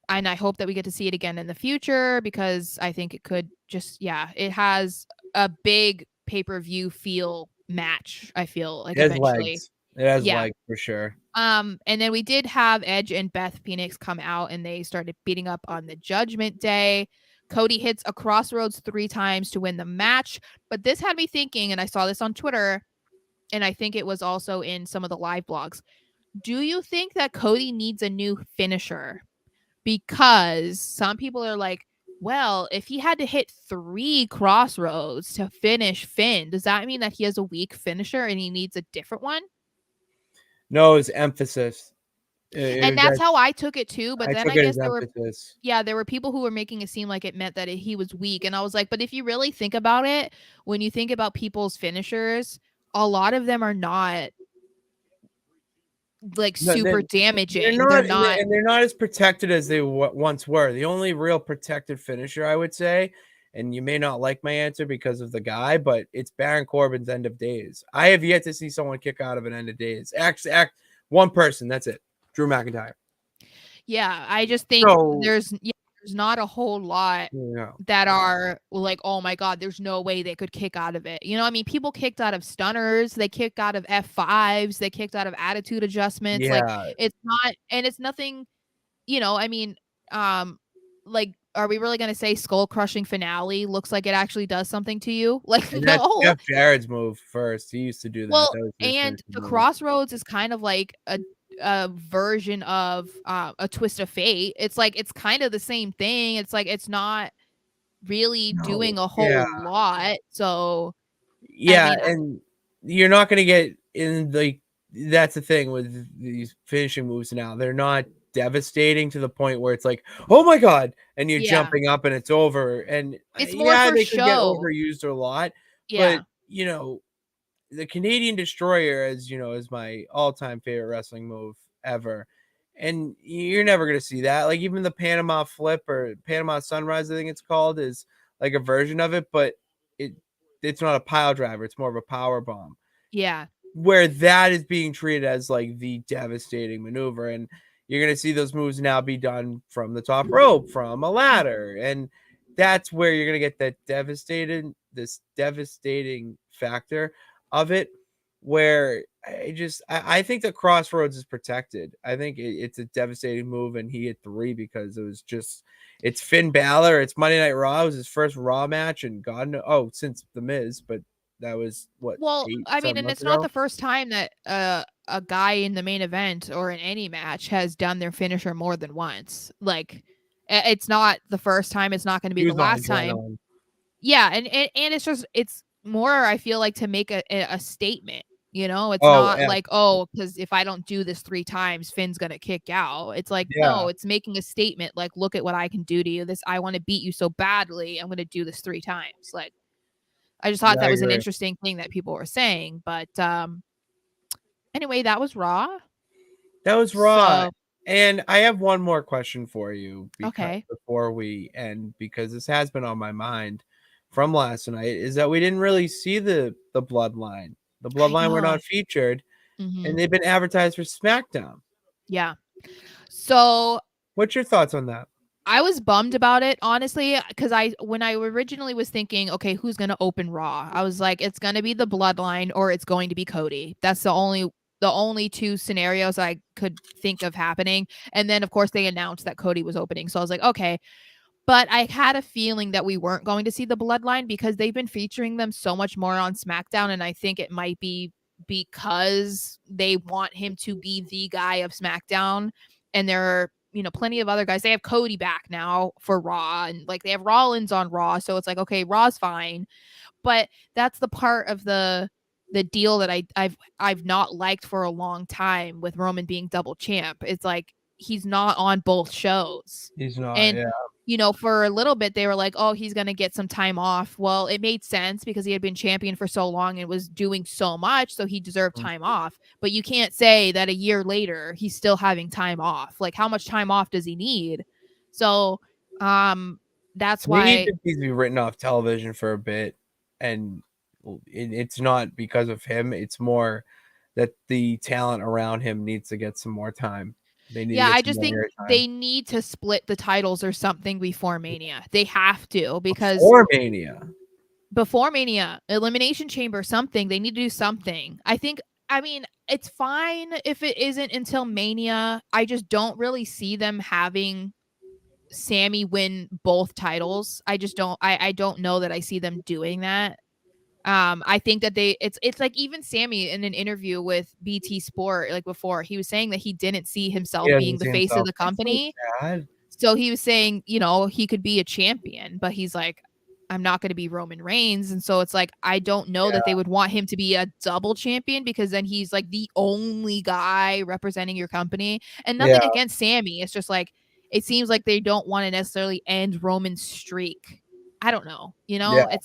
And I hope that we get to see it again in the future because I think it could just, yeah, it has a big pay-per-view feel match, I feel like It has eventually. legs. It has Yeah. legs for sure. And then we did have Edge and Beth Phoenix come out and they started beating up on the Judgment Day. Cody hits a crossroads 3 times to win the match, but this had me thinking, and I saw this on Twitter, and I think it was also in some of the live blogs. Do you think that Cody needs a new finisher? Because some people are like, well, if he had to hit 3 crossroads to finish Finn, does that mean that he has a weak finisher and he needs a different one? No, it's emphasis. And that's how I took it too, but I then took I it guess as emphasis. there were people who were making it seem like it meant that he was weak, and I was like, but if you really think about it, when you think about people's finishers, a lot of them are not like No, super they're damaging. They're not, not. and they're not as protected as they once were. The only real protected finisher, I would say, and you may not like my answer because of the guy, but it's Baron Corbin's End of Days. I have yet to see someone kick out of an End of Days. One person, that's it, Drew McIntyre. Yeah, I just think So there's not a whole lot yeah, that are like, oh my god, there's no way they could kick out of it. I mean, people kicked out of stunners, they kicked out of F5s, they kicked out of attitude adjustments. Like yeah, it's not, and it's nothing. I mean, like, are we really gonna say skull crushing finale looks like it actually does something to you? Like, and that's no. Jeff Jarrett's move first. He used to do that. Well, That was his and finishing the move. crossroads is kind of like a version of a twist of fate. It's like it's kind of the same thing. It's like it's not really No, doing a yeah. whole lot. So, I Yeah, mean, and you're not gonna get in the that's the thing with these finishing moves now. They're not devastating to the point where it's like, "Oh my god," and you're yeah, jumping up and it's over. And it's more yeah, for they could get show. overused a lot, but Yeah, the Canadian Destroyer, is my all-time favorite wrestling move ever. And you're never gonna see that. Like even the Panama Flip or Panama Sunrise, I think it's called, is like a version of it, but it it's not a pile driver. It's more of a power bomb. yeah, Where that is being treated as like the devastating maneuver, and you're gonna see those moves now be done from the top rope, from a ladder, and that's where you're gonna get this devastating factor of it. Where I think the crossroads is protected. I think it's a devastating move, and he hit 3 because it's Finn Balor. It's Monday Night Raw. It was his first Raw match, and since The Miz, but that was what, well, eight, I mean, seven and months it's not ago. the first time that a guy in the main event or in any match has done their finisher more than once. Like, it's not the first time, it's not going to be He the was on last time. adrenaline. Yeah, and it's more, I feel like, to make a statement. It's Oh, not yeah, like, oh, because if I don't do this 3 times, Finn's gonna kick out. It's like, yeah, no, it's making a statement. Like, look at what I can do to you. I want to beat you so badly. I'm gonna do this 3 times. Like, I just thought yeah, I that was an agree. interesting thing that people were saying. But anyway, that was Raw. That was Raw. So And I have one more question for you okay. before we end, because this has been on my mind from last night, is that we didn't really see the bloodline. The I bloodline were know. not featured, and Hmm. they've been advertised for SmackDown. Yeah. So What's your thoughts on that? I was bummed about it, honestly, because when I originally was thinking, okay, who's gonna open Raw? I was like, it's gonna be the Bloodline or it's going to be Cody. That's the only the only two scenarios I could think of happening. And then, of course, they announced that Cody was opening. So I was like, okay. But I had a feeling that we weren't going to see the bloodline because they've been featuring them so much more on SmackDown. And I think it might be because they want him to be the guy of SmackDown. And there are, plenty of other guys. They have Cody back now for Raw, and like they have Rollins on Raw. So it's like, okay, Raw's fine. But that's the part of the deal that I've not liked for a long time with Roman being double champ. It's like he's not on both shows. He's not. And Yeah. for a little bit they were like, "Oh, he's going to get some time off." Well, it made sense because he had been champion for so long and was doing so much, so he deserved time off. But you can't say that a year later he's still having time off. Like, how much time off does he need? So, that's To me, he why. just needs to be written off television for a bit, and it's not because of him. It's more that the talent around him needs to get some more time. They need to Yeah, get I some just more think time they need to split the titles or something before Mania. They have to, because before Mania. before Mania, Elimination Chamber, something. They need to do something. I mean, it's fine if it isn't until Mania. I just don't really see them having Sammy win both titles. I just don't I don't know that I see them doing that. I think that it's like, even Sammy in an interview with BT Sport, like before, he was saying that he didn't see He himself being doesn't the see face of himself. the That's so company. sad. So he was saying, he could be a champion, but he's like, I'm not going to be Roman Reigns. And so it's like, I don't know that they would want him to be a double champion, because then he's like the only guy representing your company. And Yeah, nothing against Sammy. It's just like, it seems like they don't want to necessarily end Roman's streak. I don't know. yeah,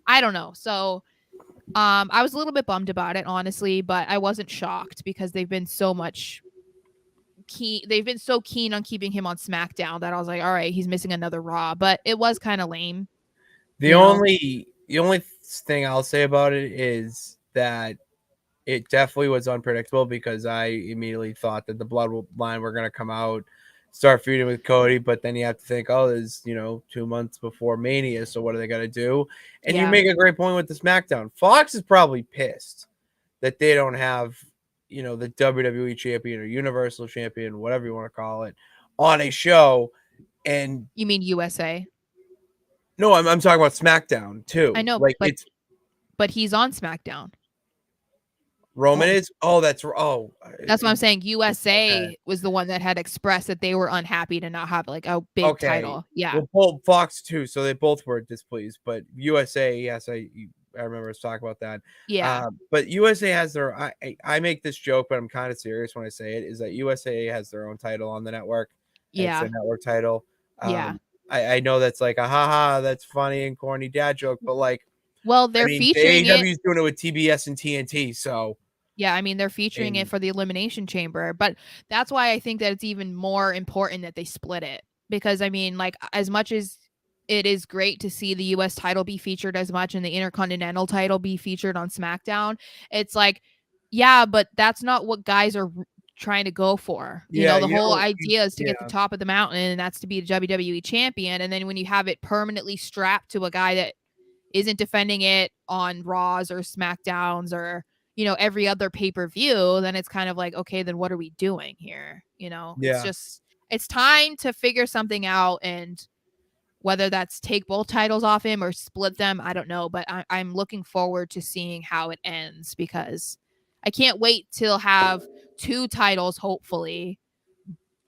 I don't know. So I was a little bit bummed about it, honestly, but I wasn't shocked because they've been so keen on keeping him on SmackDown that I was like, all right, he's missing another Raw. But it was kind of lame, The you know? only thing I'll say about it is that it definitely was unpredictable, because I immediately thought that the bloodline were going to come out, start feuding with Cody, but then you have to think, oh, there's 2 months before Mania, so what are they going to do? And you Yeah. make a great point with the SmackDown. Fox is probably pissed that they don't have the WWE champion or Universal champion, whatever you want to call it, on a show. And You mean USA? no, I'm talking about SmackDown I too. know, Like, but it's he's on SmackDown. Roman Oh, is. Oh, that's what I'm saying. okay. USA was the one that had expressed that they were unhappy to not have like a big Okay. title. Yeah. Well, both Fox too, so they both were displeased. But USA, yes, I remember us talking about that. Yeah. But USA has their. I make this joke, but I'm kind of serious when I say it. Is that USA has their own title on the network, and it's Yeah. their network title. Yeah. I know that's like a haha, that's funny and corny dad joke, but like, Well, I they're mean, the featuring it. AEW is doing it with TBS and TNT, so Yeah, I mean, they're featuring it and for the Elimination Chamber, but that's why I think that it's even more important that they split it. Because, I mean, like, as much as it is great to see the US title be featured as much and the Intercontinental title be featured on SmackDown, it's like, yeah, but that's not what guys are trying to go for. yeah, The whole idea is to get the yeah, top of the mountain, and that's to be the WWE champion. And then when you have it permanently strapped to a guy that isn't defending it on Raws or SmackDowns or every other pay-per-view, then it's kind of like, okay, then what are we doing here? It's yeah. just, it's time to figure something out, and whether that's take both titles off him or split them, I don't know, but I'm looking forward to seeing how it ends, because I can't wait till have two titles, hopefully,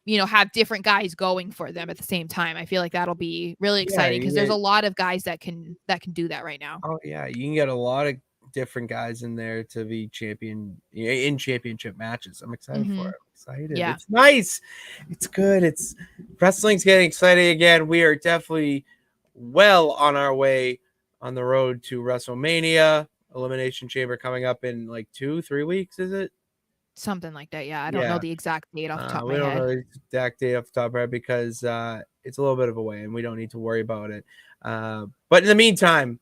have different guys going for them at the same time. I feel like that'll be really Yeah, exciting because you there's a get lot of guys that can do that right now. oh yeah, you can get a lot of different guys in there to be in championship matches. I'm excited for Hmm. it. I'm excited. Yeah. It's nice. It's good. It's wrestling's getting exciting again. We are definitely well on our way on the road to WrestleMania. Elimination Chamber coming up in like 2-3 weeks, is it? Something like that. Yeah. I don't know Yeah. the exact date off the top of We my don't know head. the exact date off the top of our head because it's a little bit of a way and we don't need to worry about it. But in the meantime,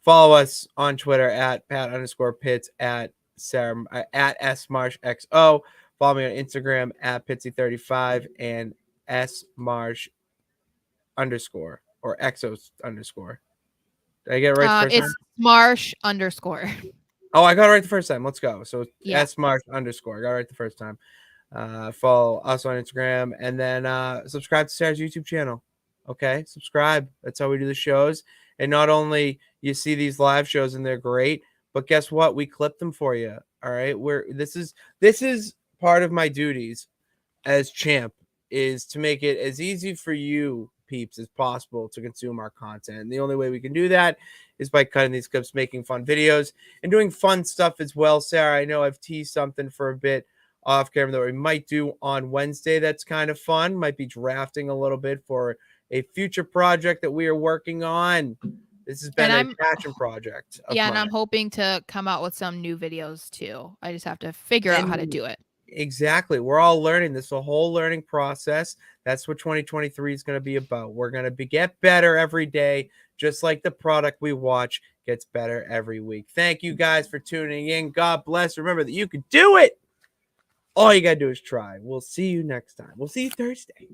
follow us on Twitter at Pat_Pitts, at Sarah, at SMarshXO. Follow me on Instagram at Pitsy35 and SMarsh underscore or Exos underscore. Did I get it right the first time? It's Marsh underscore. Oh, I got it right the first time. Let's go. So Yeah. @smarsh_. I got it right the first time. Follow us on Instagram, and then subscribe to Sarah's YouTube channel. Okay, subscribe. That's how we do the shows. And not only you see these live shows and they're great, but guess what? We clip them for you. All right, this is part of my duties as champ, is to make it as easy for you peeps as possible to consume our content. And the only way we can do that is by cutting these clips, making fun videos, and doing fun stuff as well. Sarah, I know I've teased something for a bit off camera that we might do on Wednesday that's kind of fun. Might be drafting a little bit for a future project that we are working on. This has been And a I'm passion project of yeah, and mine. I'm hoping to come out with some new videos too. I just have to figure out how to And do it. exactly. We're all learning. This is a whole learning process. That's what 2023 is going to be about. We're going to get better every day, just like the product we watch gets better every week. Thank you guys for tuning in. God bless. Remember that you can do it. All you got to do is try. We'll see you next time. We'll see you Thursday.